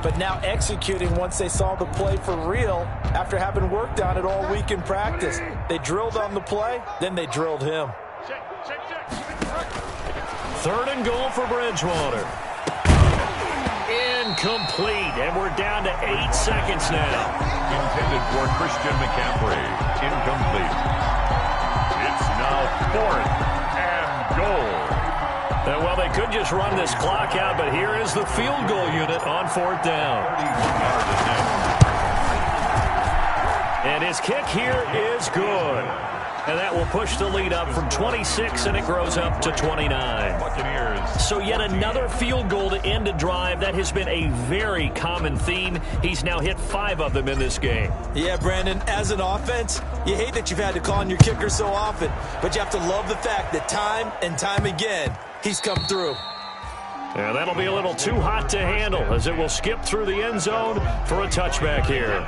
but now executing once they saw the play for real after having worked on it all week in practice. They drilled on the play, then they drilled him. Check. 3rd and goal for Bridgewater. Incomplete, and we're down to 8 seconds now. Intended for Christian McCaffrey. Incomplete. It's now 4th and goal. Well, they could just run this clock out, but here is the field goal unit on 4th down. And his kick here is good. And that will push the lead up from 26, and it grows up to 29. Buccaneers. So yet another field goal to end a drive. That has been a very common theme. He's now hit 5 of them in this game. Yeah, Brandon, as an offense, you hate that you've had to call on your kicker so often, but you have to love the fact that time and time again, he's come through. And that'll be a little too hot to handle as it will skip through the end zone for a touchback here.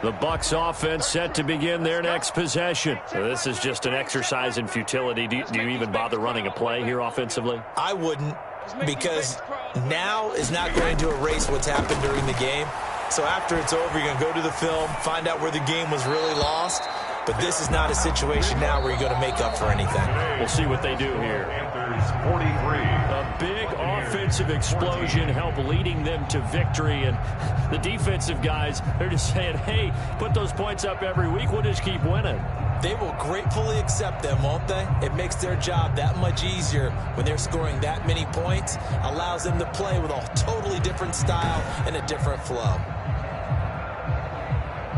The Bucs offense set to begin their next possession. So this is just an exercise in futility. Do you even bother running a play here offensively? I wouldn't, because now is not going to erase what's happened during the game. So after it's over, you're going to go to the film, find out where the game was really lost. But this is not a situation now where you're going to make up for anything. We'll see what they do here. Panthers 43. A big offensive explosion helped leading them to victory. And the defensive guys, they're just saying, hey, put those points up every week. We'll just keep winning. They will gratefully accept them, won't they? It makes their job that much easier when they're scoring that many points. Allows them to play with a totally different style and a different flow.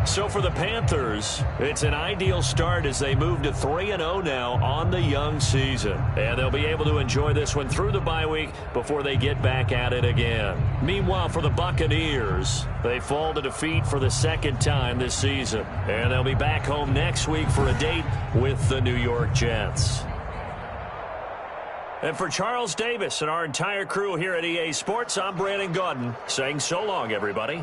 So for the Panthers, it's an ideal start as they move to 3-0 now on the young season. And they'll be able to enjoy this one through the bye week before they get back at it again. Meanwhile, for the Buccaneers, they fall to defeat for the second time this season. And they'll be back home next week for a date with the New York Jets. And for Charles Davis and our entire crew here at EA Sports, I'm Brandon Gaudin saying so long, everybody.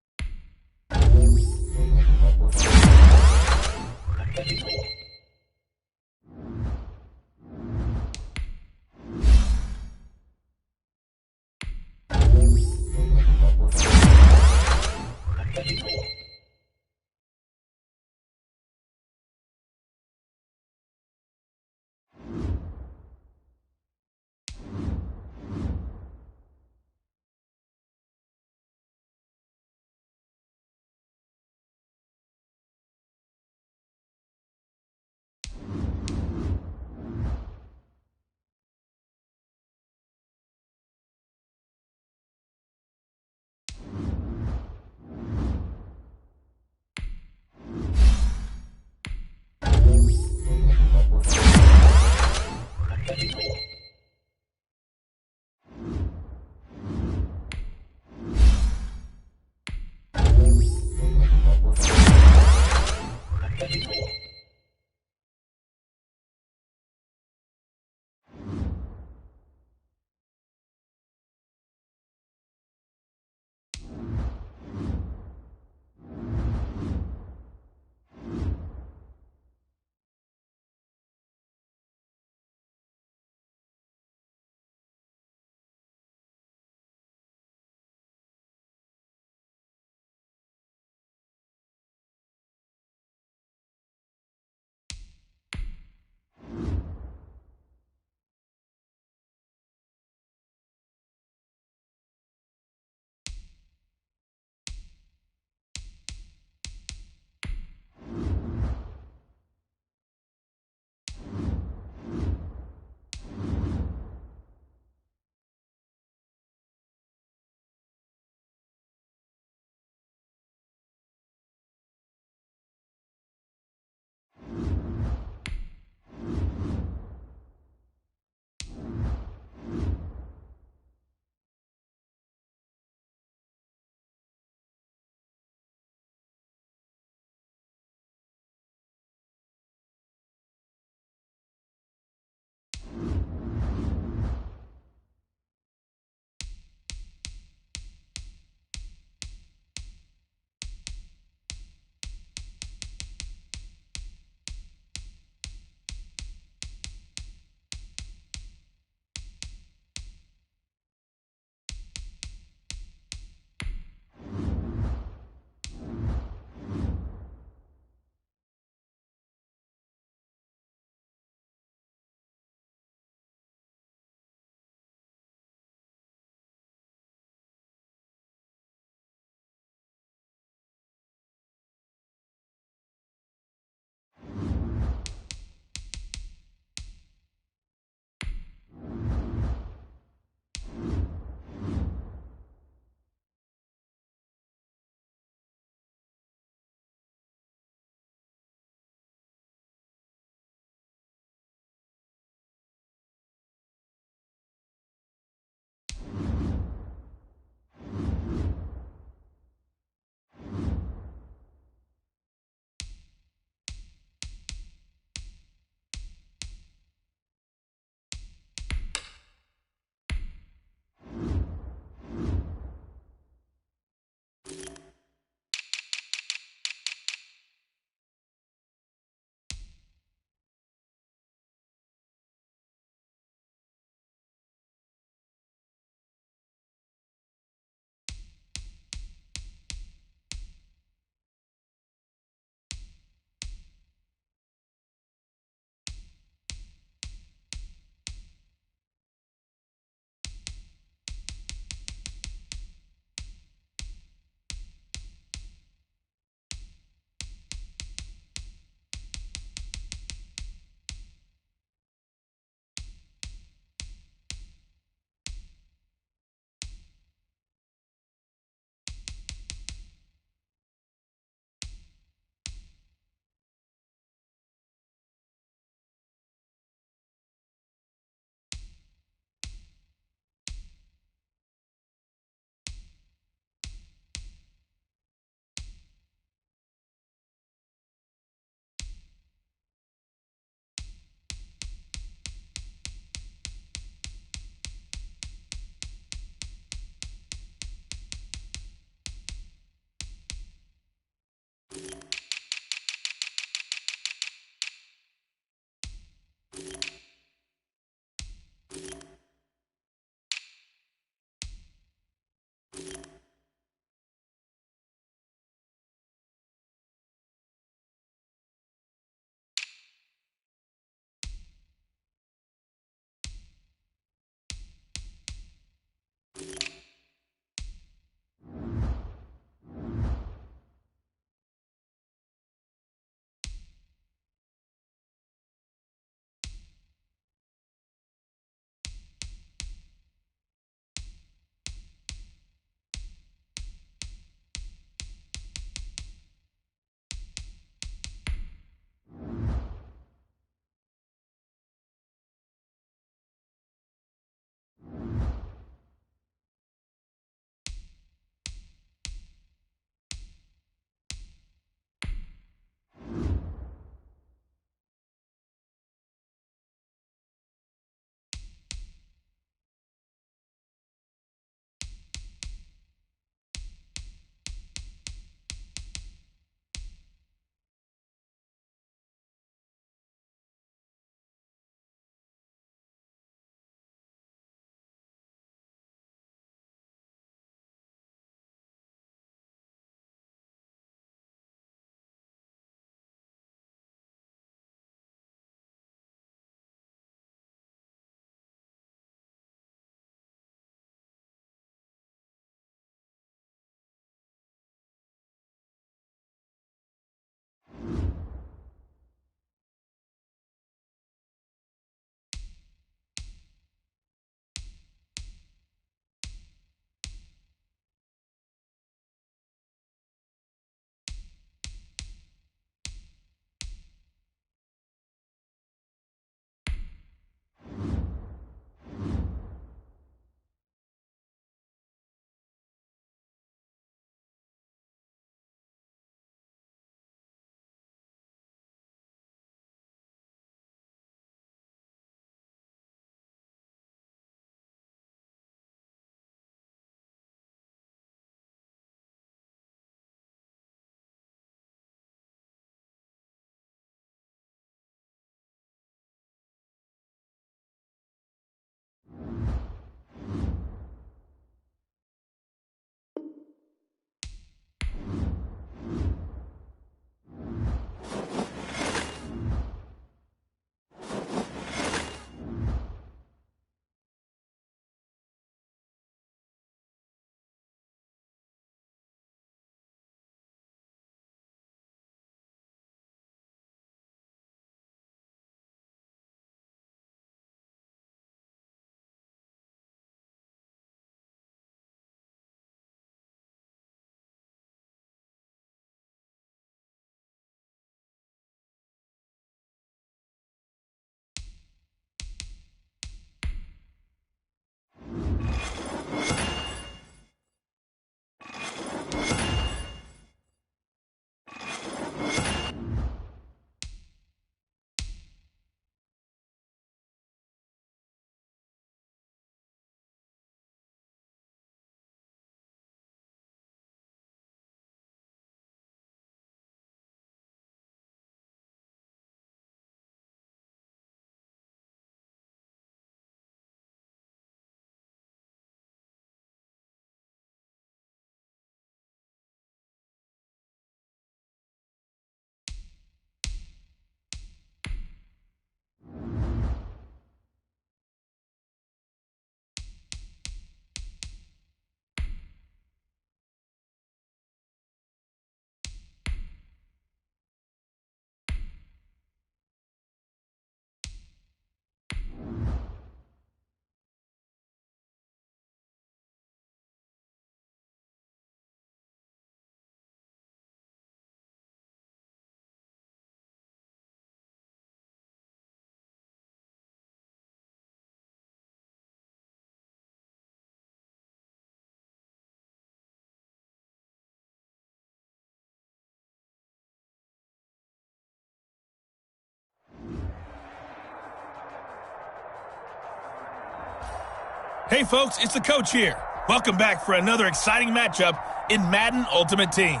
Hey folks, it's the coach here. Welcome back for another exciting matchup in Madden Ultimate Team.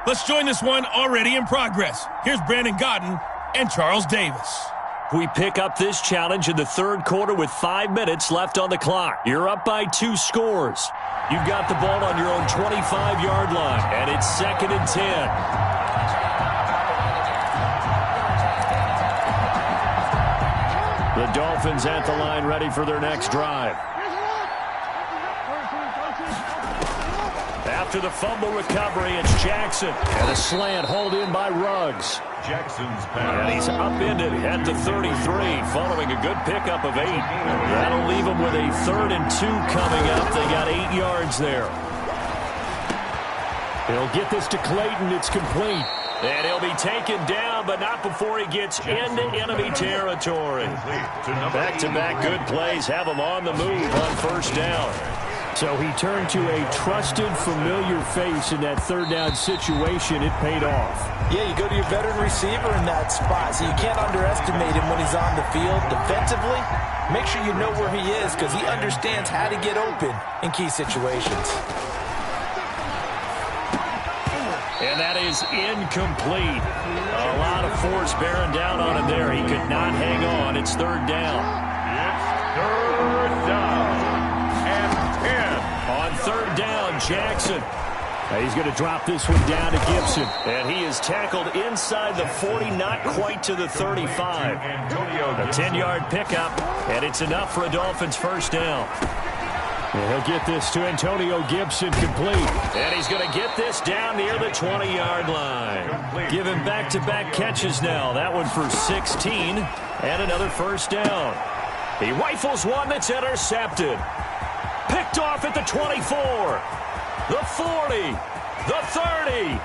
Let's join this one already in progress. Here's Brandon Godden and Charles Davis. We pick up this challenge in the third quarter with 5 minutes left on the clock. You're up by 2 scores. You've got the ball on your own 25-yard line, and it's 2nd and 10. The Dolphins at the line ready for their next drive. After the fumble recovery, it's Jackson. And a slant hauled in by Ruggs. Jackson's pass. And he's upended at the 33 following a good pickup of 8. That'll leave him with a 3rd and 2 coming up. They got 8 yards there. He'll get this to Clayton. It's complete. And he'll be taken down, but not before he gets into enemy territory. Back-to-back good plays have him on the move on first down. So he turned to a trusted, familiar face in that third down situation. It paid off. Yeah, you go to your veteran receiver in that spot, so you can't underestimate him when he's on the field. Defensively, make sure you know where he is because he understands how to get open in key situations. And that is incomplete. A lot of force bearing down on him there. He could not hang on. It's 3rd down. It's 3rd down and 10. On 3rd down, Jackson. He's going to drop this one down to Gibson. And he is tackled inside the 40, not quite to the 35. A 10-yard pickup, and it's enough for a Dolphins first down. And he'll get this to Antonio Gibson complete. And he's going to get this down near the 20-yard line. Give him back-to-back catches now. That one for 16 and another first down. He rifles one that's intercepted. Picked off at the 24, the 40, the 30,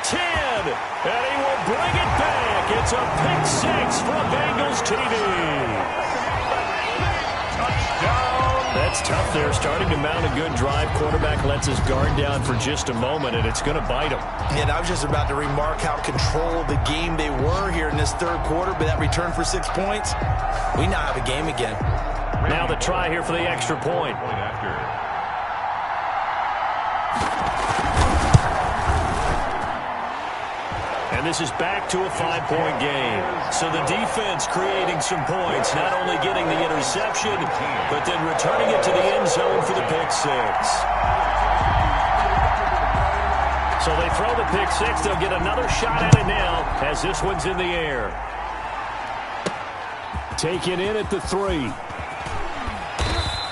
10, and he will bring it back. It's a pick 6 from Bengals TV. That's tough there, starting to mount a good drive. Quarterback lets his guard down for just a moment, and it's going to bite him. And I was just about to remark how controlled the game they were here in this third quarter, but that return for 6 points, we now have a game again. Now the try here for the extra point. And this is back to a 5-point game. So the defense creating some points, not only getting the interception, but then returning it to the end zone for the pick 6. So they throw the pick 6. They'll get another shot at it now as this one's in the air. Taken in at the 3.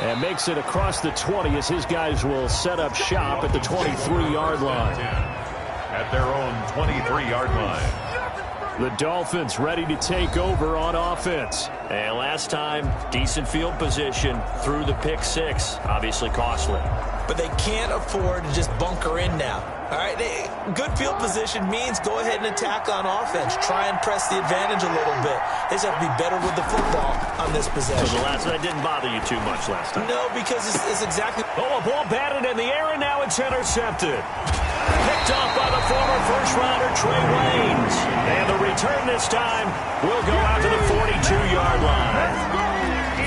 And makes it across the 20 as his guys will set up shop at the 23-yard line. At their own 23-yard line. The Dolphins ready to take over on offense. And last time, decent field position through the pick 6. Obviously costly. But they can't afford to just bunker in now. All right, good field position means go ahead and attack on offense. Try and press the advantage a little bit. They just have to be better with the football on this possession. So that didn't bother you too much last time? No, because it's exactly... Oh, a ball batted in the air, and now it's intercepted. Picked off by the former first-rounder Trey Waynes. And the return this time will go out to the 42-yard line.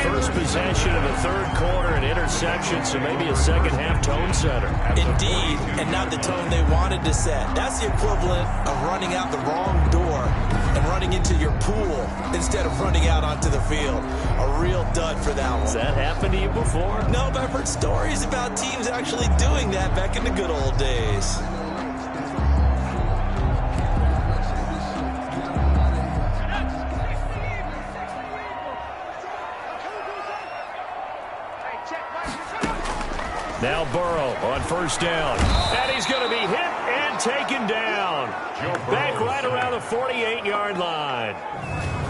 First possession of the third quarter, an interception, so maybe a second-half tone setter. Indeed, and not the tone they wanted to set. That's the equivalent of running out the wrong door and running into your pool instead of running out onto the field. A real dud for that one. Has that happened to you before? No, but I've heard stories about teams actually doing that back in the good old days. Now Burrow on first down. And he's going to be hit and taken down. Back right around the 48-yard line.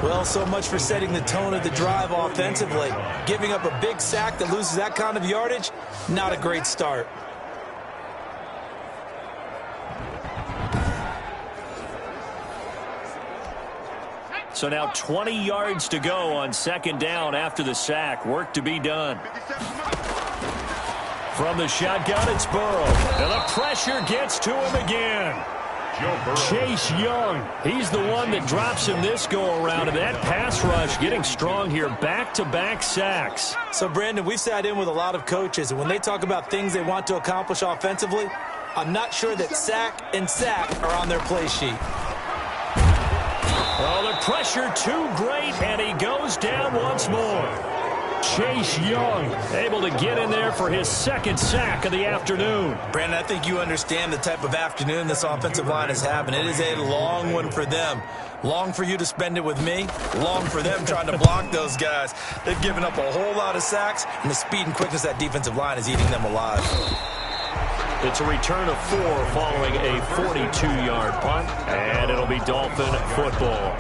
Well, so much for setting the tone of the drive offensively. Giving up a big sack that loses that kind of yardage, not a great start. So now 20 yards to go on second down after the sack. Work to be done. From the shotgun, it's Burrow. And the pressure gets to him again. Chase Young, he's the one that drops him this go-around, and that pass rush getting strong here, back-to-back sacks. So, Brandon, we've sat in with a lot of coaches, and when they talk about things they want to accomplish offensively, I'm not sure that sack and sack are on their play sheet. Oh, the pressure too great, and he goes down once more. Chase Young able to get in there for his second sack of the afternoon. Brandon, I think you understand the type of afternoon this offensive line is having. It is a long one for them. Long for you to spend it with me. Long for them trying to block those guys. They've given up a whole lot of sacks, and the speed and quickness of that defensive line is eating them alive. It's a return of 4 following a 42-yard punt, and it'll be Dolphin football.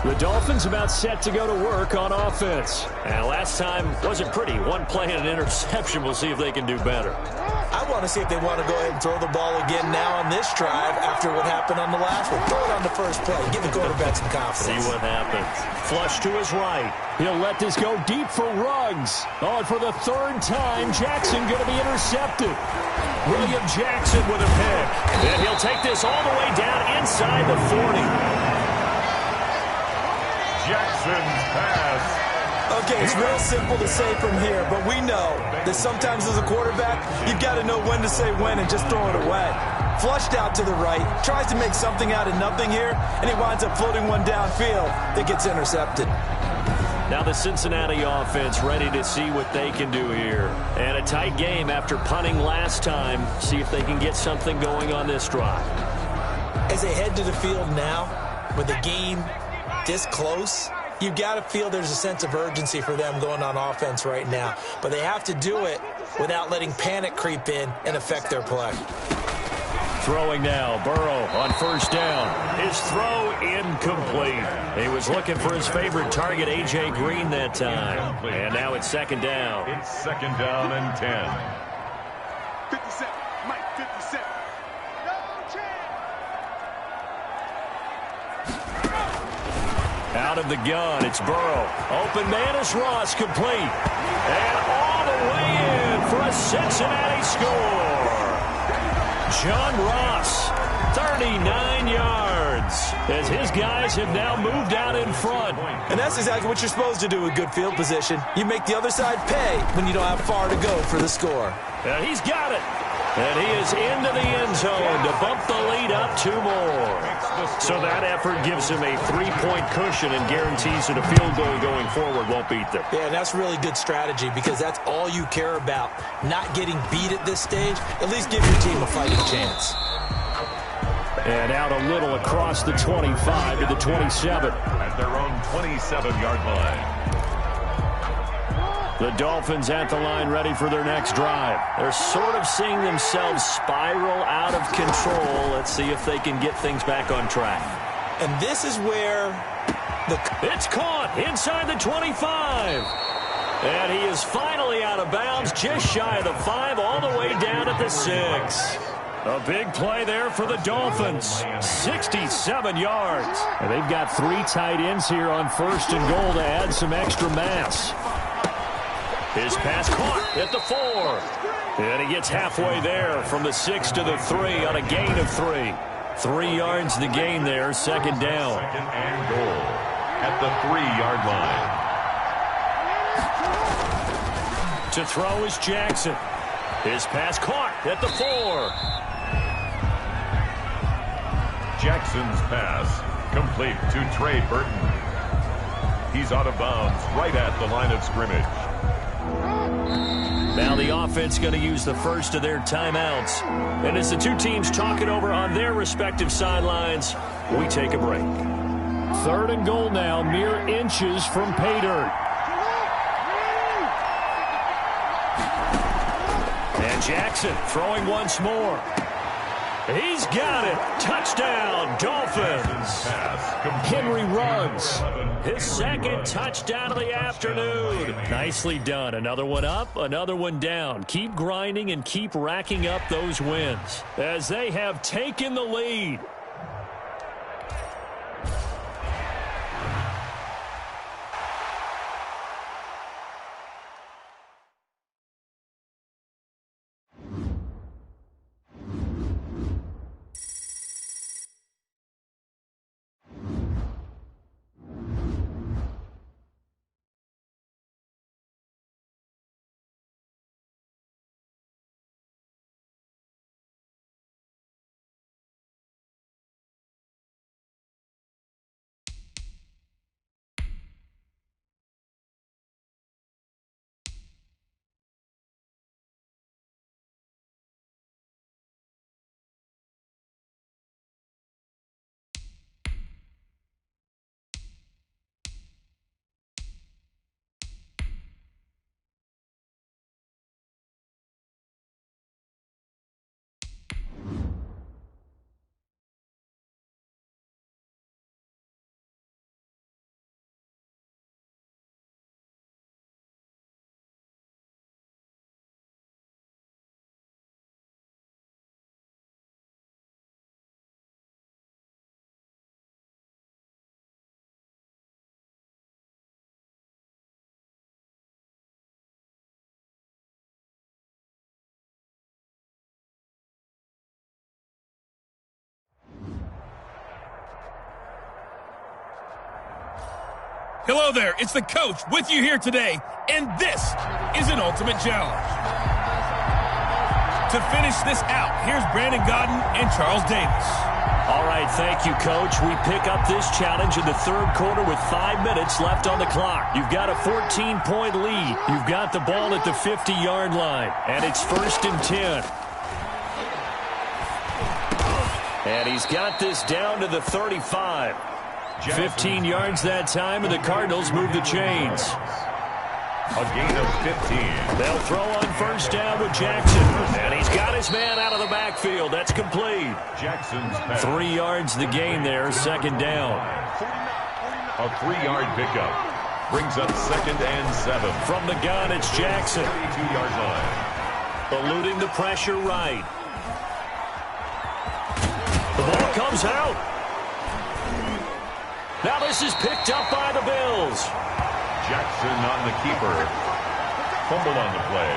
The Dolphins about set to go to work on offense. And last time wasn't pretty. One play and an interception. We'll see if they can do better. I want to see if they want to go ahead and throw the ball again now on this drive after what happened on the last one. Throw it on the first play. Give the quarterback some confidence. See what happens. Flush to his right. He'll let this go deep for Ruggs. Oh, and for the third time, Jackson going to be intercepted. William Jackson with a pick. And he'll take this all the way down inside the 40. Jackson's pass. Okay, it's real simple to say from here, but we know that sometimes as a quarterback, you've got to know when to say when and just throw it away. Flushed out to the right, tries to make something out of nothing here, and he winds up floating one downfield that gets intercepted. Now the Cincinnati offense ready to see what they can do here. And a tight game after punting last time. See if they can get something going on this drive. As they head to the field now, with the game this close, you've got to feel there's a sense of urgency for them going on offense right now. But they have to do it without letting panic creep in and affect their play. Throwing now, Burrow on first down. His throw incomplete. He was looking for his favorite target, A.J. Green, that time. And now it's second down. It's second down and 10. 57. Mike, 57. No chance. Out of the gun, it's Burrow. Open man is Ross, complete. And all the way in for a Cincinnati score. John Ross, 39 yards, as his guys have now moved out in front. And that's exactly what you're supposed to do with good field position. You make the other side pay when you don't have far to go for the score. And he's got it. And he is into the end zone to bump the lead up 2 more. So that effort gives him a 3-point cushion and guarantees that a field goal going forward won't beat them. Yeah, and that's really good strategy because that's all you care about. Not getting beat at this stage. At least give your team a fighting chance. And out a little across the 25 to the 27. At their own 27-yard line. The Dolphins at the line ready for their next drive. They're sort of seeing themselves spiral out of control. Let's see if they can get things back on track. And this is where it's caught inside the 25. And he is finally out of bounds, just shy of the 5, all the way down at the 6. A big play there for the Dolphins. 67 yards. And they've got 3 tight ends here on first and goal to add some extra mass. His pass caught at the 4. And he gets halfway there from the 6 to the 3 on a gain of 3. 3 yards the gain there, second down. Second and goal at the 3-yard line. To throw is Jackson. His pass caught at the 4. Jackson's pass complete to Trey Burton. He's out of bounds right at the line of scrimmage. Now the offense going to use the first of their timeouts. And as the two teams talk it over on their respective sidelines, we take a break. 3rd and goal now, mere inches from pay dirt. And Jackson throwing once more. He's got it. Touchdown, Dolphins. Henry Ruggs, his second touchdown of the afternoon. Nicely done. Another one up, another one down. Keep grinding and keep racking up those wins as they have taken the lead. Hello there, it's the coach with you here today, and this is an ultimate challenge. To finish this out, here's Brandon Godden and Charles Davis. All right, thank you, Coach. We pick up this challenge in the third quarter with 5 minutes left on the clock. You've got a 14-point lead. You've got the ball at the 50-yard line, and it's 1st and 10. And he's got this down to the 35. 15 yards that time, and the Cardinals move the chains. A gain of 15. They'll throw on 1st down with Jackson. And he's got his man out of the backfield. That's complete. Jackson's pass. 3 yards the gain there, 2nd down. A 3-yard pickup. Brings up 2nd and 7. From the gun, it's Jackson. 32-yard line. Eluding the pressure right. The ball comes out. Now this is picked up by the Bills. Jackson on the keeper. Fumble on the play.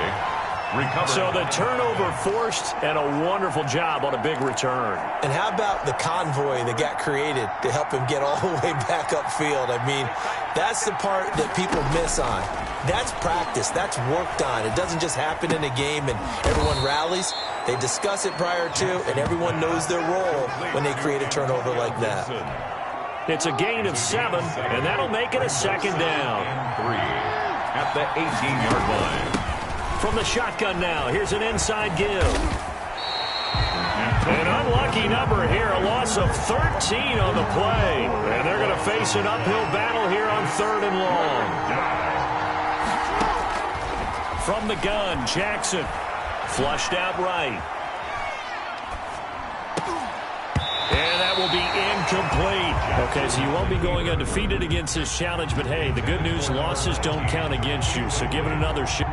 Recovered. So the turnover forced, and a wonderful job on a big return. And how about the convoy that got created to help him get all the way back upfield? I mean, that's the part that people miss on. That's practice. That's worked on. It doesn't just happen in a game and everyone rallies. They discuss it prior to, and everyone knows their role when they create a turnover like that. It's a gain of 7, and that'll make it a 2nd down. 3 at the 18-yard line. From the shotgun now, here's an inside give. An unlucky number here, a loss of 13 on the play. And they're going to face an uphill battle here on 3rd and long. From the gun, Jackson. Flushed out right. And that will be incomplete. Okay, so you won't be going undefeated against this challenge, but hey, the good news, losses don't count against you, so give it another shot.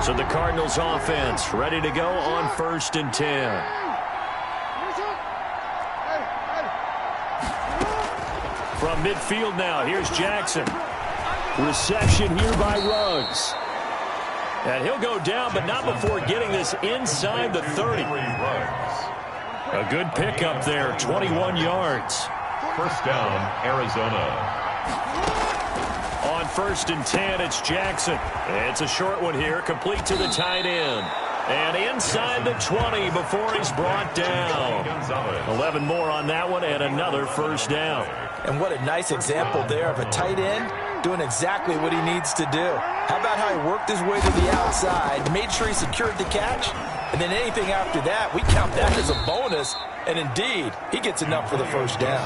So the Cardinals offense ready to go on 1st and 10. From midfield now, here's Jackson. Reception here by Ruggs. And he'll go down, but not before getting this inside the 30. A good pickup there, 21 yards. 1st down, Arizona. On 1st and 10, it's Jackson. It's a short one here, complete to the tight end. And inside the 20 before he's brought down. 11 more on that one, and another 1st down. And what a nice example there of a tight end doing exactly what he needs to do. How about how he worked his way to the outside, made sure he secured the catch, and then anything after that, we count that as a bonus. And indeed, he gets enough for the 1st down.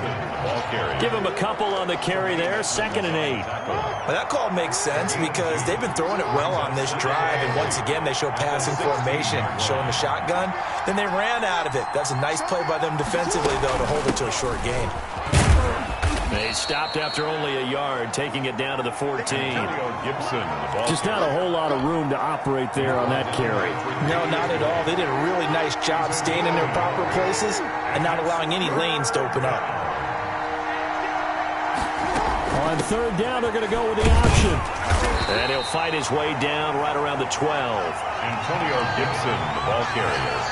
Give him a couple on the carry there, 2nd and 8. Well, that call makes sense because they've been throwing it well on this drive, and once again, they show passing formation, showing the shotgun. Then they ran out of it. That's a nice play by them defensively, though, to hold it to a short gain. They stopped after only a yard, taking it down to the 14. Gibson, just not a whole lot of room to operate there on that carry. No, not at all. They did a really nice job staying in their proper places and not allowing any lanes to open up. On 3rd down, they're going to go with the option. And he'll fight his way down right around the 12. Antonio Gibson, the ball carrier.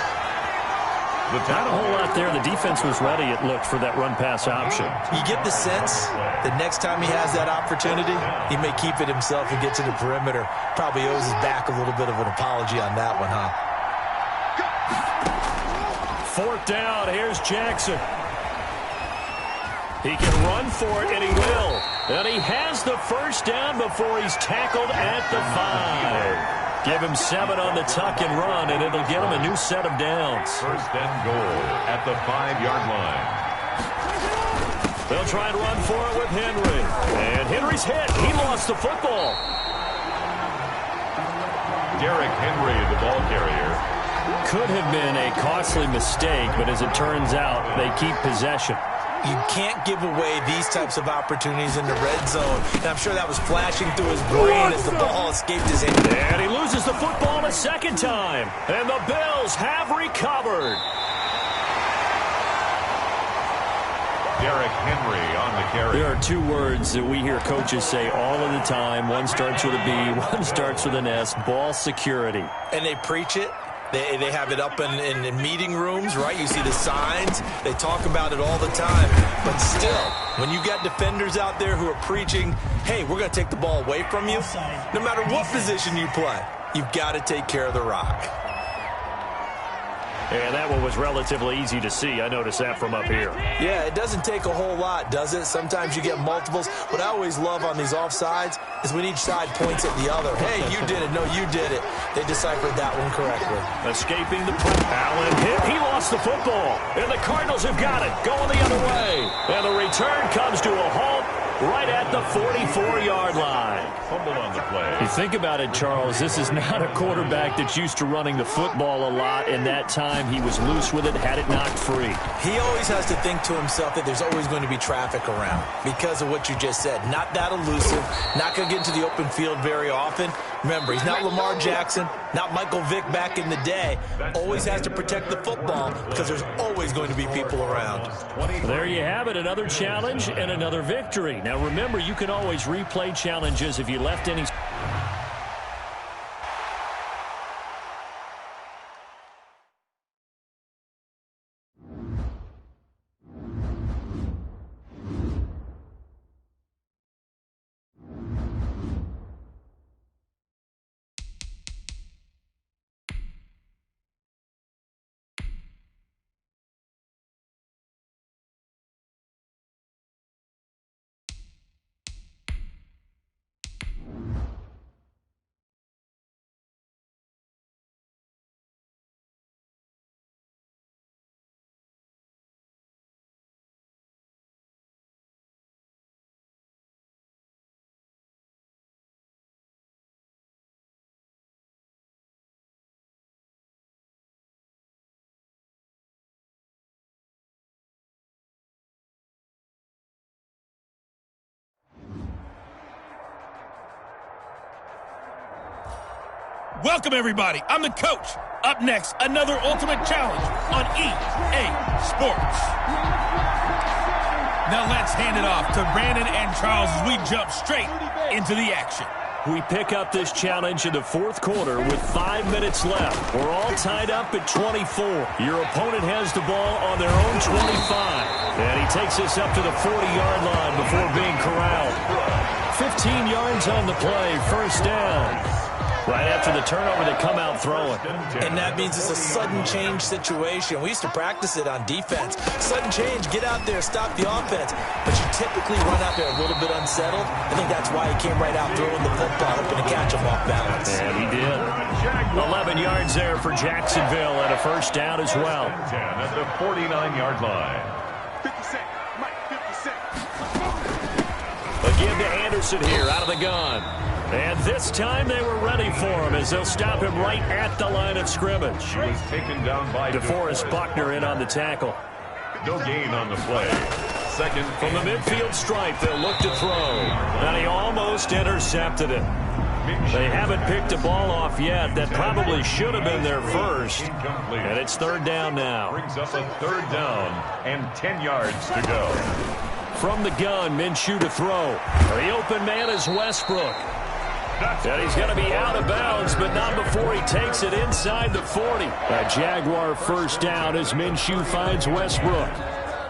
Not a whole lot there. The defense was ready, it looked, for that run-pass option. You get the sense that next time he has that opportunity, he may keep it himself and get to the perimeter. Probably owes his back a little bit of an apology on that one, huh? 4th down, here's Jackson. He can run for it, and he will. And he has the 1st down before he's tackled at the 5. Give him 7 on the tuck and run, and it'll get him a new set of downs. 1st and goal at the 5-yard line. They'll try and run for it with Henry. And Henry's hit. He lost the football. Derrick Henry, the ball carrier. Could have been a costly mistake, but as it turns out, they keep possession. You can't give away these types of opportunities in the red zone. And I'm sure that was flashing through his brain as the ball escaped his hand. And he loses the football a 2nd time. And the Bills have recovered. Derrick Henry on the carry. There are 2 words that we hear coaches say all of the time. One starts with a B, one starts with an S. Ball security. And they preach it. They have it up in meeting rooms, right? You see the signs. They talk about it all the time. But still, when you got defenders out there who are preaching, hey, we're going to take the ball away from you, no matter what position you play, you've got to take care of the rock. And that one was relatively easy to see. I noticed that from up here. Yeah, it doesn't take a whole lot, does it? Sometimes you get multiples. What I always love on these offsides is when each side points at the other. Hey, you did it. No, you did it. They deciphered that one correctly. Escaping the press. Allen hit. He lost the football. And the Cardinals have got it. Going the other way. And the return comes to a halt right at the 44-yard line. Fumble on the play. You think about it, Charles, this is not a quarterback that's used to running the football a lot. In that time, he was loose with it, had it knocked free. He always has to think to himself that there's always going to be traffic around because of what you just said. Not that elusive, not going to get into the open field very often. Remember, he's not Lamar Jackson, not Michael Vick back in the day. Always has to protect the football because there's always going to be people around. There you have it, another challenge and another victory. Now remember, you can always replay challenges if you left any... Welcome, everybody. I'm the coach. Up next, another Ultimate Challenge on EA Sports. Now let's hand it off to Brandon and Charles as we jump straight into the action. We pick up this challenge in the fourth quarter with 5 minutes left. We're all tied up at 24. Your opponent has the ball on their own 25. And he takes us up to the 40-yard line before being corralled. 15 yards on the play, first down. Right after the turnover, they come out throwing. And that means it's a sudden change situation. We used to practice it on defense. Sudden change, get out there, stop the offense. But you typically run out there a little bit unsettled. I think that's why he came right out throwing the football, hoping to catch him off balance. And he did. 11 yards there for Jacksonville and a first down as well. 10 at the 49-yard line. 50 Cent. Mike, 50 Cent. Again to Anderson here out of the gun. And this time they were ready for him as they'll stop him right at the line of scrimmage. He was taken down by DeForest Buckner in on the tackle. No gain on the play. Second From the midfield stripe, they'll look to throw. And he almost intercepted it. They haven't picked a ball off yet. That probably should have been their first. And it's third down now. Brings up a third down and 10 yards to go. From the gun, Minshew to throw. The open man is Westbrook. And he's going to be out of bounds, but not before he takes it inside the 40. A Jaguar first down as Minshew finds Westbrook.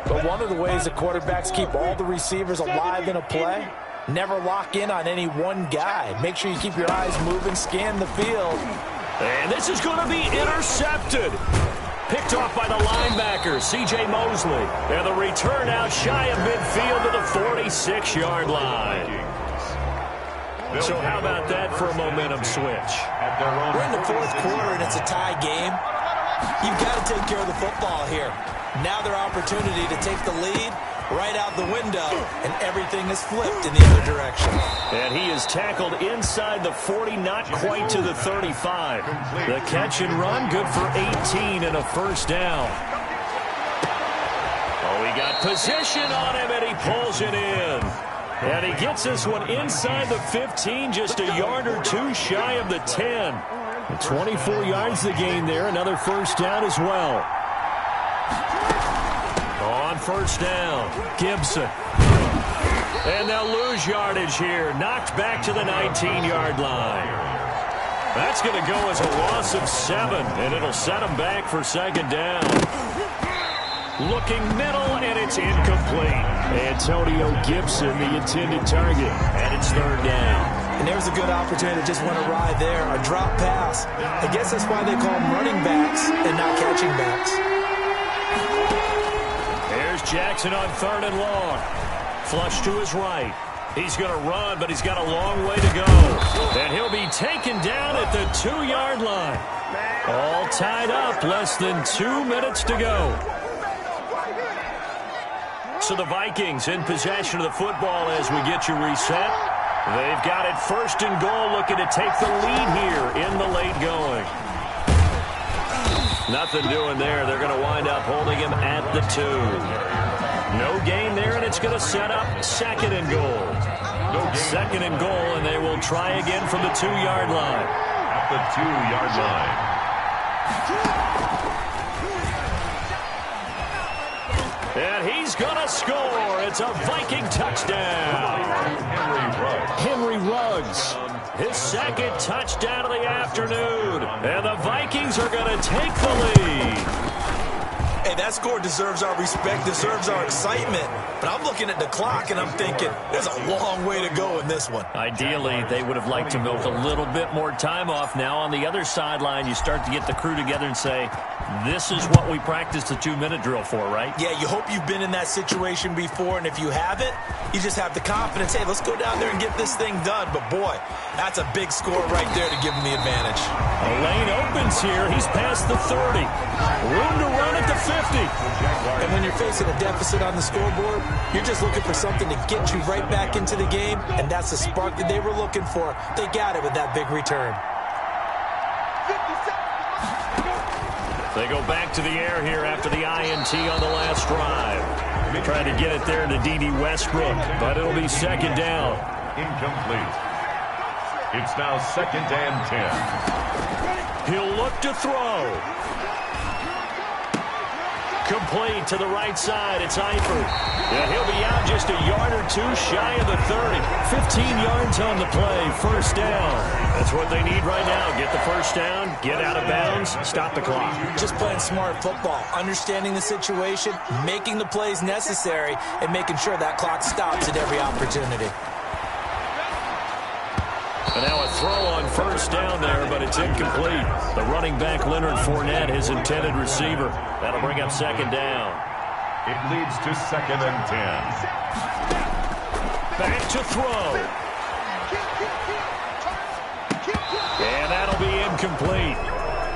But one of the ways the quarterbacks keep all the receivers alive in a play, never lock in on any one guy. Make sure you keep your eyes moving, scan the field. And this is going to be intercepted. Picked off by the linebacker, C.J. Mosley. And the return out shy of midfield to the 46-yard line. So how about that for a momentum switch? We're in the fourth quarter, and it's a tie game. You've got to take care of the football here. Now their opportunity to take the lead right out the window, and everything is flipped in the other direction. And he is tackled inside the 40, not quite to the 35. The catch and run, good for 18 and a first down. Oh, he got position on him, and he pulls it in. And he gets this one inside the 15, just a yard or two shy of the 10. 24 yards the gain there, another first down as well. On first down, Gibson. And they'll lose yardage here, knocked back to the 19-yard line. That's going to go as a loss of 7, and it'll set them back for second down. Looking middle, and it's incomplete. Antonio Gibson, the intended target, and it's third down. And there's a good opportunity that just went awry there. A drop pass. I guess that's why they call them running backs and not catching backs. Here's Jackson on 3rd and long. Flush to his right. He's going to run, but he's got a long way to go. And he'll be taken down at the 2-yard line. All tied up, less than 2 minutes to go. So the Vikings in possession of the football as we get you reset. They've got it 1st and goal, looking to take the lead here in the late going. Nothing doing there. They're going to wind up holding him at the 2. No gain there, and it's going to set up 2nd and goal. 2nd and goal, and they will try again from the 2-yard line. At the 2-yard line. And he's going to score. It's a Viking touchdown. Henry Ruggs. His 2nd touchdown of the afternoon. And the Vikings are going to take the lead. Hey, that score deserves our respect, deserves our excitement. But I'm looking at the clock, and I'm thinking, there's a long way to go in this one. Ideally, they would have liked to milk a little bit more time off. Now, on the other sideline, you start to get the crew together and say, this is what we practiced the 2-minute drill for, right? Yeah, you hope you've been in that situation before, and if you haven't, you just have the confidence, hey, let's go down there and get this thing done. But, boy, that's a big score right there to give them the advantage. A lane opens here. He's past the 30. Room to run at the 50. And when you're facing a deficit on the scoreboard, you're just looking for something to get you right back into the game, and that's the spark that they were looking for. They got it with that big return. They go back to the air here after the INT on the last drive. Trying to get it there to D.D. Westbrook, but it'll be 2nd down. Incomplete. It's now 2nd and 10. He'll look to throw. Complete to the right side. It's Eifert. Yeah, he'll be out just a yard or 2 shy of the 30. 15 yards on the play. 1st down. That's what they need right now. Get the 1st down, get out of bounds, stop the clock. Just playing smart football, understanding the situation, making the plays necessary, and making sure that clock stops at every opportunity. And now a throw on 1st down there, but it's incomplete. The running back, Leonard Fournette, his intended receiver. That'll bring up 2nd down. It leads to 2nd and 10. Back to throw. And that'll be incomplete.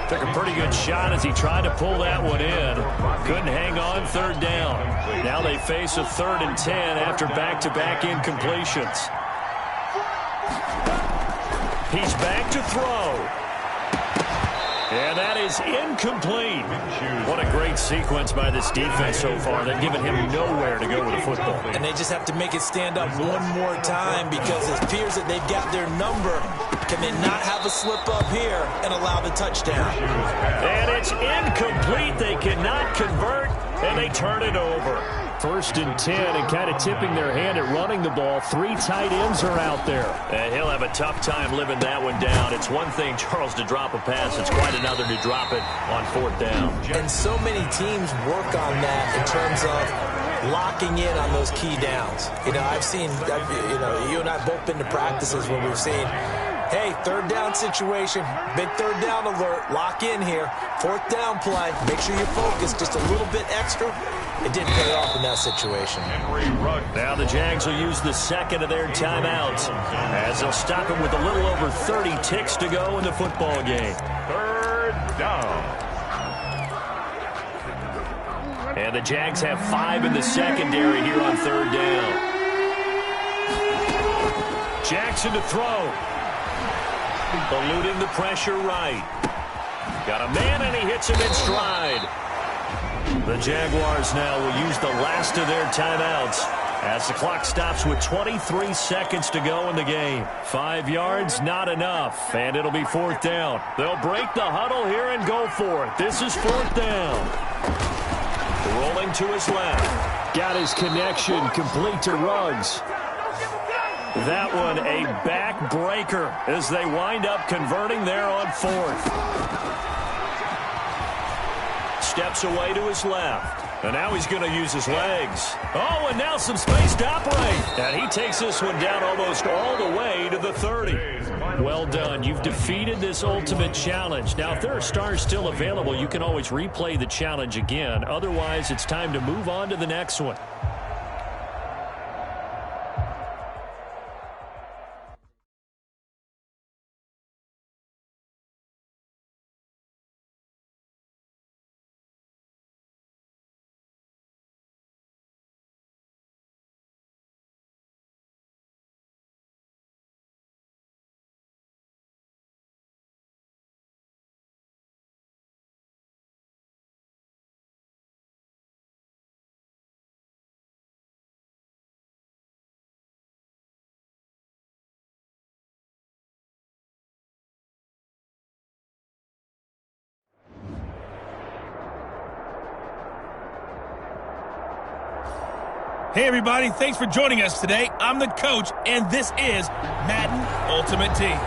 Took a pretty good shot as he tried to pull that one in. Couldn't hang on 3rd down. Now they face a 3rd and 10 after back-to-back incompletions. He's back to throw. And that is incomplete. What a great sequence by this defense so far. They've given him nowhere to go with the football. And they just have to make it stand up one more time because it appears that they've got their number. Can they not have a slip up here and allow the touchdown? And it's incomplete. They cannot convert, and they turn it over. 1st and 10, and kind of tipping their hand at running the ball. 3 tight ends are out there. And he'll have a tough time living that one down. It's one thing, Charles, to drop a pass. It's quite another to drop it on 4th down. And so many teams work on that in terms of locking in on those key downs. You know, you and I have both been to practices where we've seen, hey, 3rd down situation, big 3rd down alert, lock in here. 4th down play, make sure you focus just a little bit extra. It didn't pay off in that situation. Now the Jags will use the 2nd of their timeouts as they'll stop it with a little over 30 ticks to go in the football game. 3rd down. And the Jags have 5 in the secondary here on 3rd down. Jackson to throw. Eluding the pressure right. Got a man, and he hits him in stride. The Jaguars now will use the last of their timeouts as the clock stops with 23 seconds to go in the game. 5 yards, not enough, and it'll be 4th down. They'll break the huddle here and go for it. This is 4th down. Rolling to his left. Got his connection complete to Ruggs. That one a back-breaker as they wind up converting there on 4th. Steps away to his left. And now he's going to use his legs. Oh, and now some space to operate. And he takes this one down almost all the way to the 30. Well done. You've defeated this ultimate challenge. Now, if there are stars still available, you can always replay the challenge again. Otherwise, it's time to move on to the next one. Hey, everybody. Thanks for joining us today. I'm the coach, and this is Madden Ultimate Team.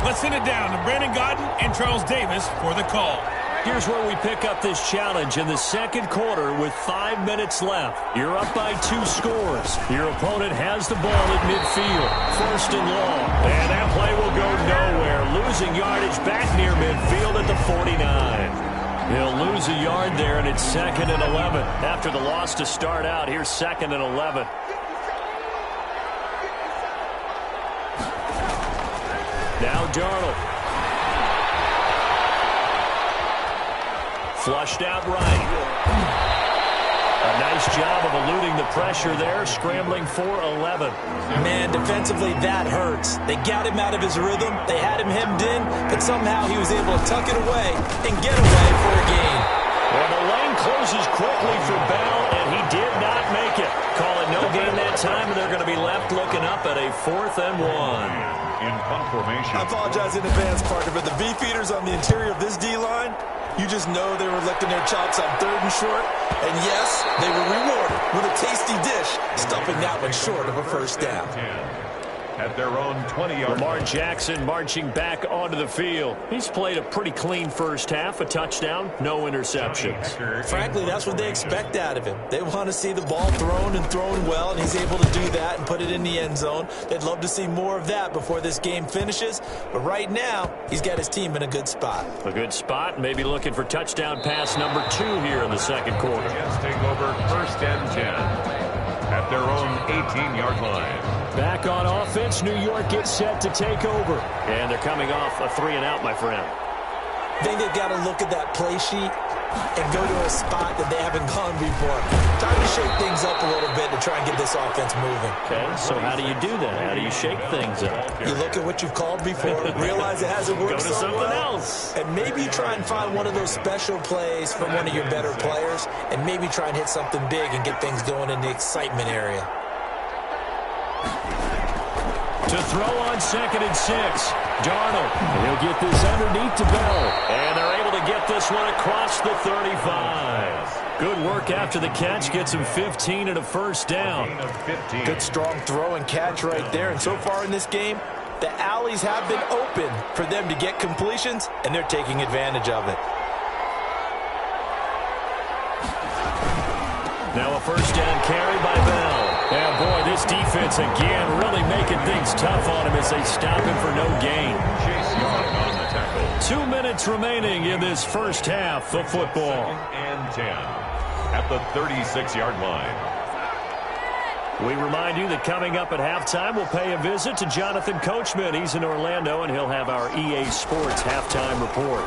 Let's send it down to Brandon Godden and Charles Davis for the call. Here's where we pick up this challenge in the second quarter with 5 minutes left. You're up by 2 scores. Your opponent has the ball at midfield. 1st and long. And that play will go nowhere. Losing yardage back near midfield at the 49. He'll lose a yard there, and it's 2nd and 11. After the loss to start out, here's 2nd and 11. Now Darnold. Flushed out right. A nice job of eluding the pressure there, scrambling for 11. Man, defensively, that hurts. They got him out of his rhythm. They had him hemmed in, but somehow he was able to tuck it away and get away for a gain. Well, the lane closes quickly for Bell, and he did not make it. Call it no gain that time, and they're going to be left looking up at a 4th and 1. In punt formation. I apologize in advance, partner, but the beefeaters on the interior of this D-line, you just know they were licking their chops on 3rd and short. And yes, they were rewarded with a tasty dish, stuffing that one short of a first down. At their own 20-yard Lamar Jackson marching back onto the field. He's played a pretty clean first half, a touchdown, no interceptions. Frankly, that's what they expect out of him. They want to see the ball thrown and thrown well, and he's able to do that and put it in the end zone. They'd love to see more of that before this game finishes, but right now, he's got his team in a good spot. A good spot, maybe looking for touchdown pass number 2 here in the second quarter. Jets take over 1st and 10 at their own 18-yard line. Back on offense, New York gets set to take over. And they're coming off a 3-and-out, my friend. I think they've got to look at that play sheet and go to a spot that they haven't gone before. Time to shake things up a little bit to try and get this offense moving. Okay, so how do you do that? How do you shake things up? You look at what you've called before, realize it hasn't worked Go to so something well, else. and maybe try and find one of those special plays from one of your better players, and maybe try and hit something big and get things going in the excitement area. To throw on 2nd and 6. Darnold. He'll get this underneath to Bell. And they're able to get this one across the 35. Good work after the catch. Gets him 15 and a first down. Good strong throw and catch right there. And so far in this game, the alleys have been open for them to get completions, and they're taking advantage of it. Now a first down carry by Bell. And boy, this defense again really making things tough on him as they stop him for no gain. Chase Young on the tackle. 2 minutes remaining in this first half of football. 2nd and 10 at the 36-yard line. We remind you that coming up at halftime, we'll pay a visit to Jonathan Coachman. He's in Orlando, and he'll have our EA Sports halftime report.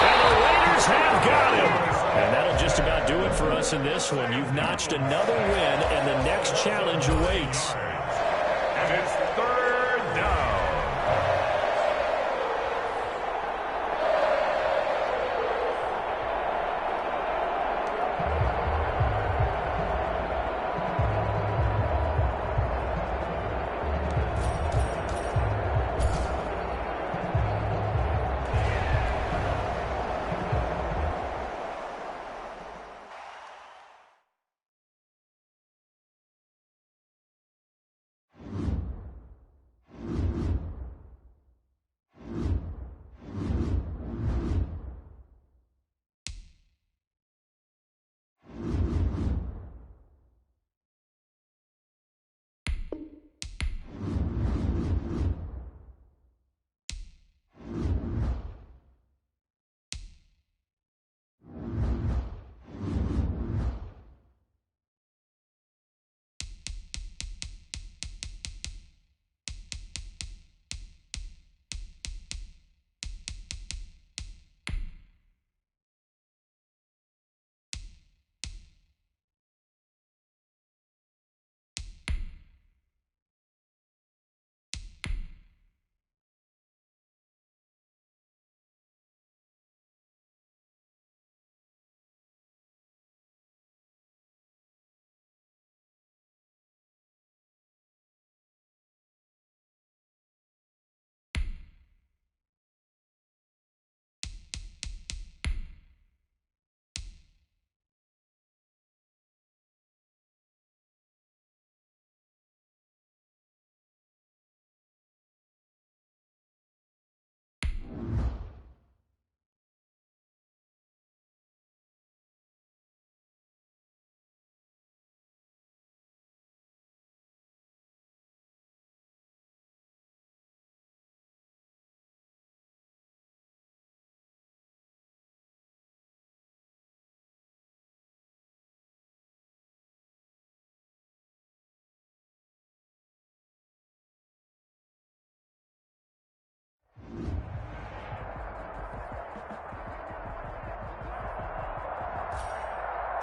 And the Raiders have got him. And that'll just about do it for us in this one. You've notched another win, and the next challenge awaits. And it's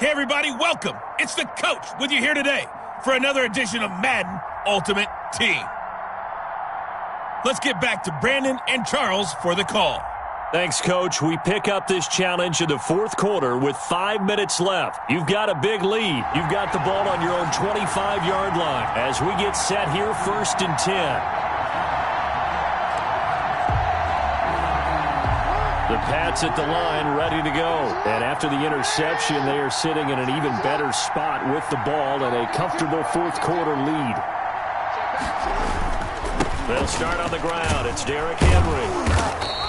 Hey, everybody, welcome. It's the coach with you here today for another edition of Madden Ultimate Team. Let's get back to Brandon and Charles for the call. Thanks, Coach. We pick up this challenge in the fourth quarter with 5 minutes left. You've got a big lead. You've got the ball on your own 25-yard line as we get set here, 1st and 10. The Pats at the line, ready to go. And after the interception, they are sitting in an even better spot with the ball and a comfortable fourth quarter lead. They'll start on the ground. It's Derrick Henry.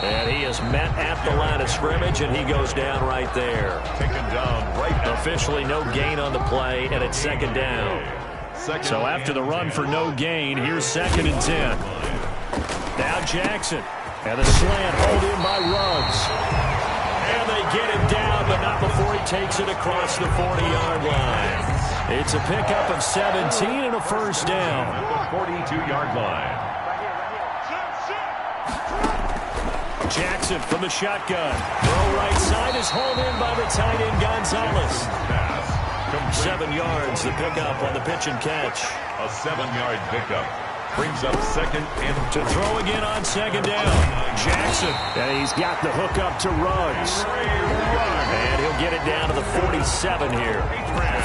And he is met at the line of scrimmage, and he goes down right there. Taken down right now. Officially no gain on the play, and it's 2nd down. So after the run for no gain, here's 2nd and 10. Now Jackson. And the slant hauled in by Ruggs. And they get him down, but not before he takes it across the 40-yard line. It's a pickup of 17 and a first down. The 42-yard line. Jackson from the shotgun. Throw right side is hauled in by the tight end Gonzalez. 7 yards, the pickup on the pitch and catch. A 7-yard pickup. Brings up 2nd and to throw again on 2nd down. Jackson. And he's got the hook up to Ruggs. And he'll get it down to the 47 here.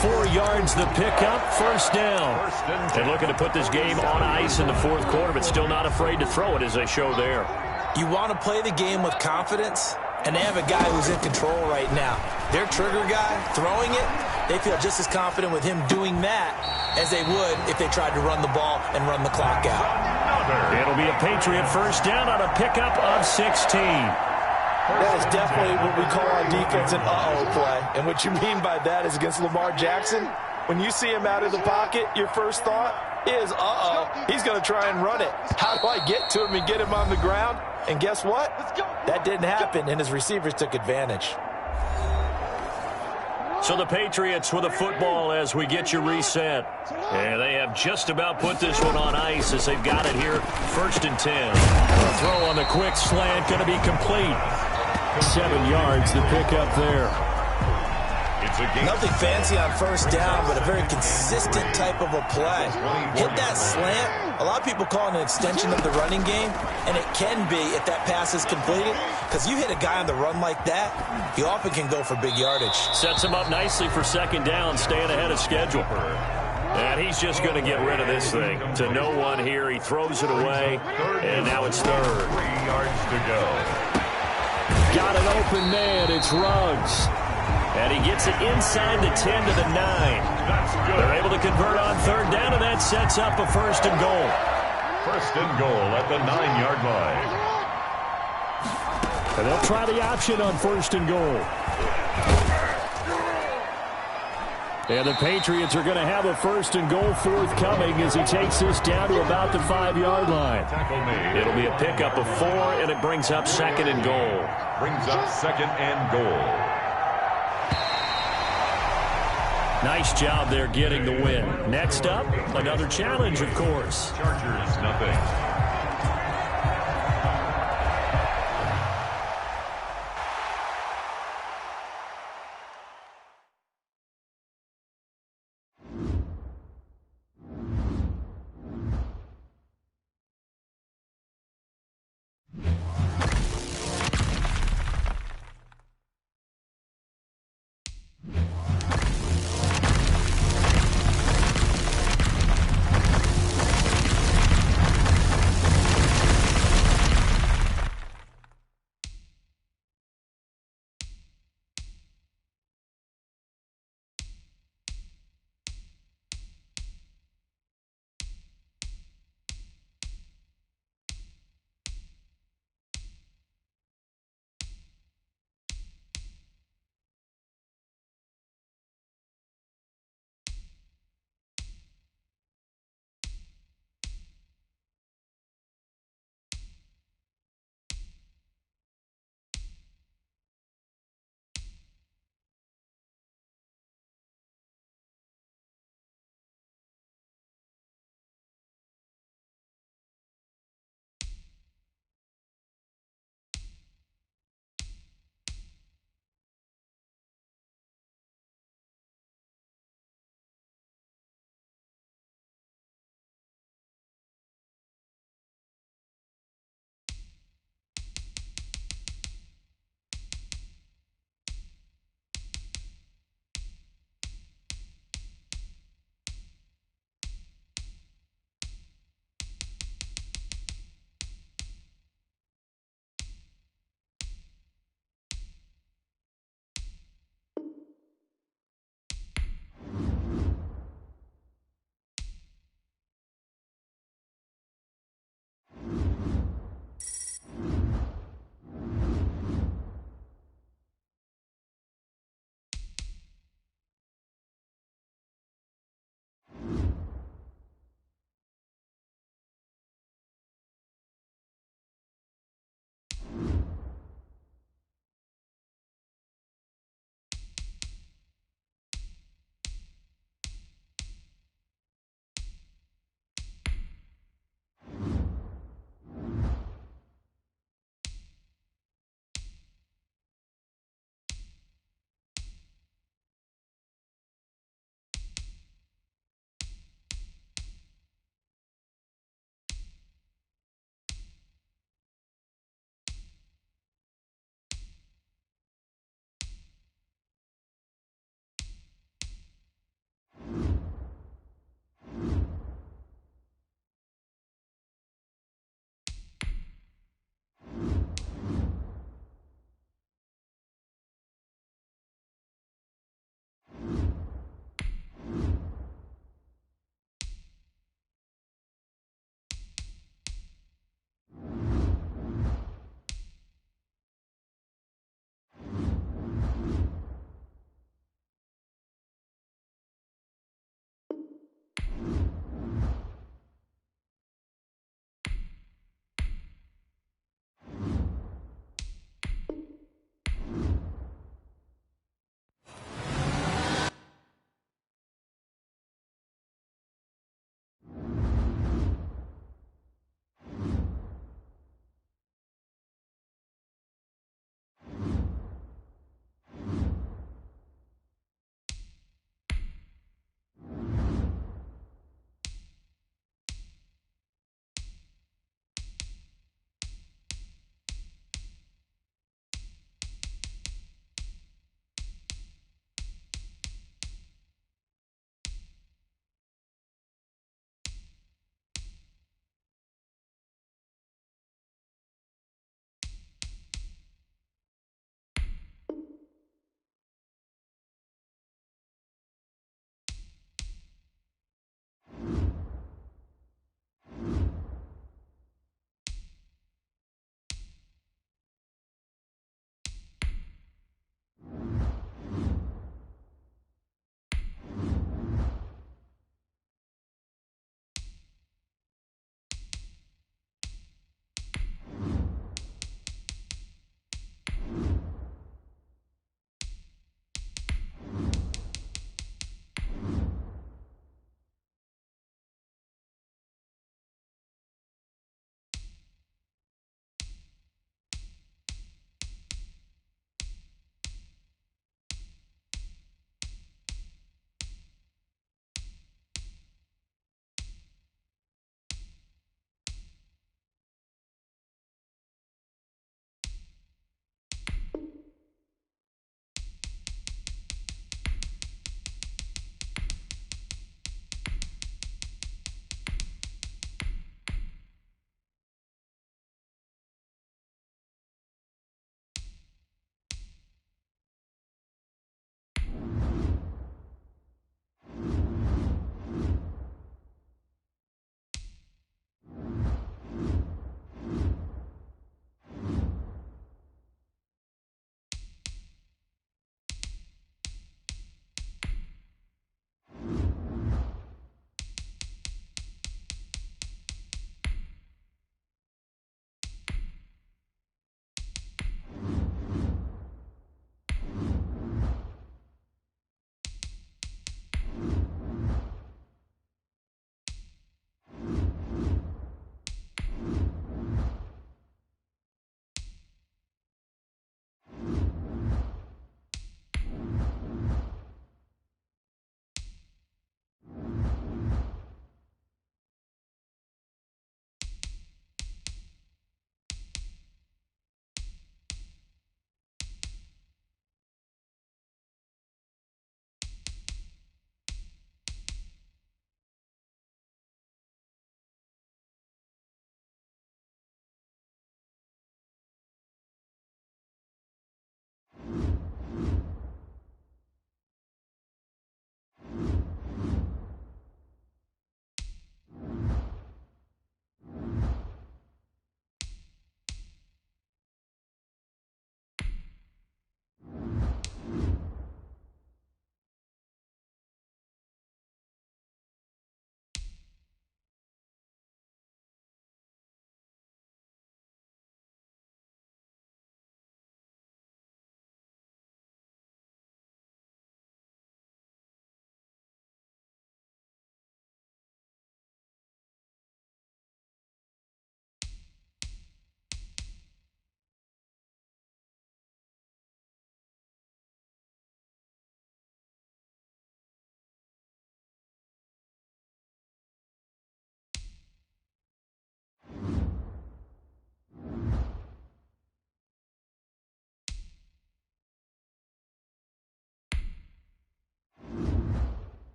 4 yards the pickup, first down. And looking to put this game on ice in the fourth quarter, but still not afraid to throw it as they show there. You want to play the game with confidence, and they have a guy who's in control right now. Their trigger guy, throwing it, they feel just as confident with him doing that as they would if they tried to run the ball and run the clock out. It'll be a Patriot first down on a pickup of 16. That is definitely what we call on defense an uh-oh play. And what you mean by that is against Lamar Jackson, when you see him out of the pocket, your first thought is, uh-oh, he's going to try and run it. How do I get to him and get him on the ground? And guess what? That didn't happen, and his receivers took advantage. So the Patriots with a football as we get you reset. And they have just about put this one on ice as they've got it here. 1st and 10. A throw on the quick slant going to be complete. 7 yards the pickup there. Nothing fancy on first down, but a very consistent type of a play. Hit that slant. A lot of people call it an extension of the running game, and it can be if that pass is completed, because you hit a guy on the run like that, he often can go for big yardage. Sets him up nicely for 2nd down, staying ahead of schedule. And he's just going to get rid of this thing. To no one here, he throws it away, and now it's 3rd. 3 yards to go. Got an open man, it's Ruggs. And he gets it inside the 10 to the 9. They're able to convert on 3rd down, and that sets up a 1st and goal. 1st and goal at the 9-yard line. And they'll try the option on 1st and goal. And the Patriots are going to have a 1st and goal forthcoming as he takes this down to about the 5-yard line. It'll be a pickup of 4, and it brings up 2nd and goal. Brings up 2nd and goal. Nice job there getting the win. Next up, another challenge, of course. Chargers, nothing.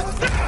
what?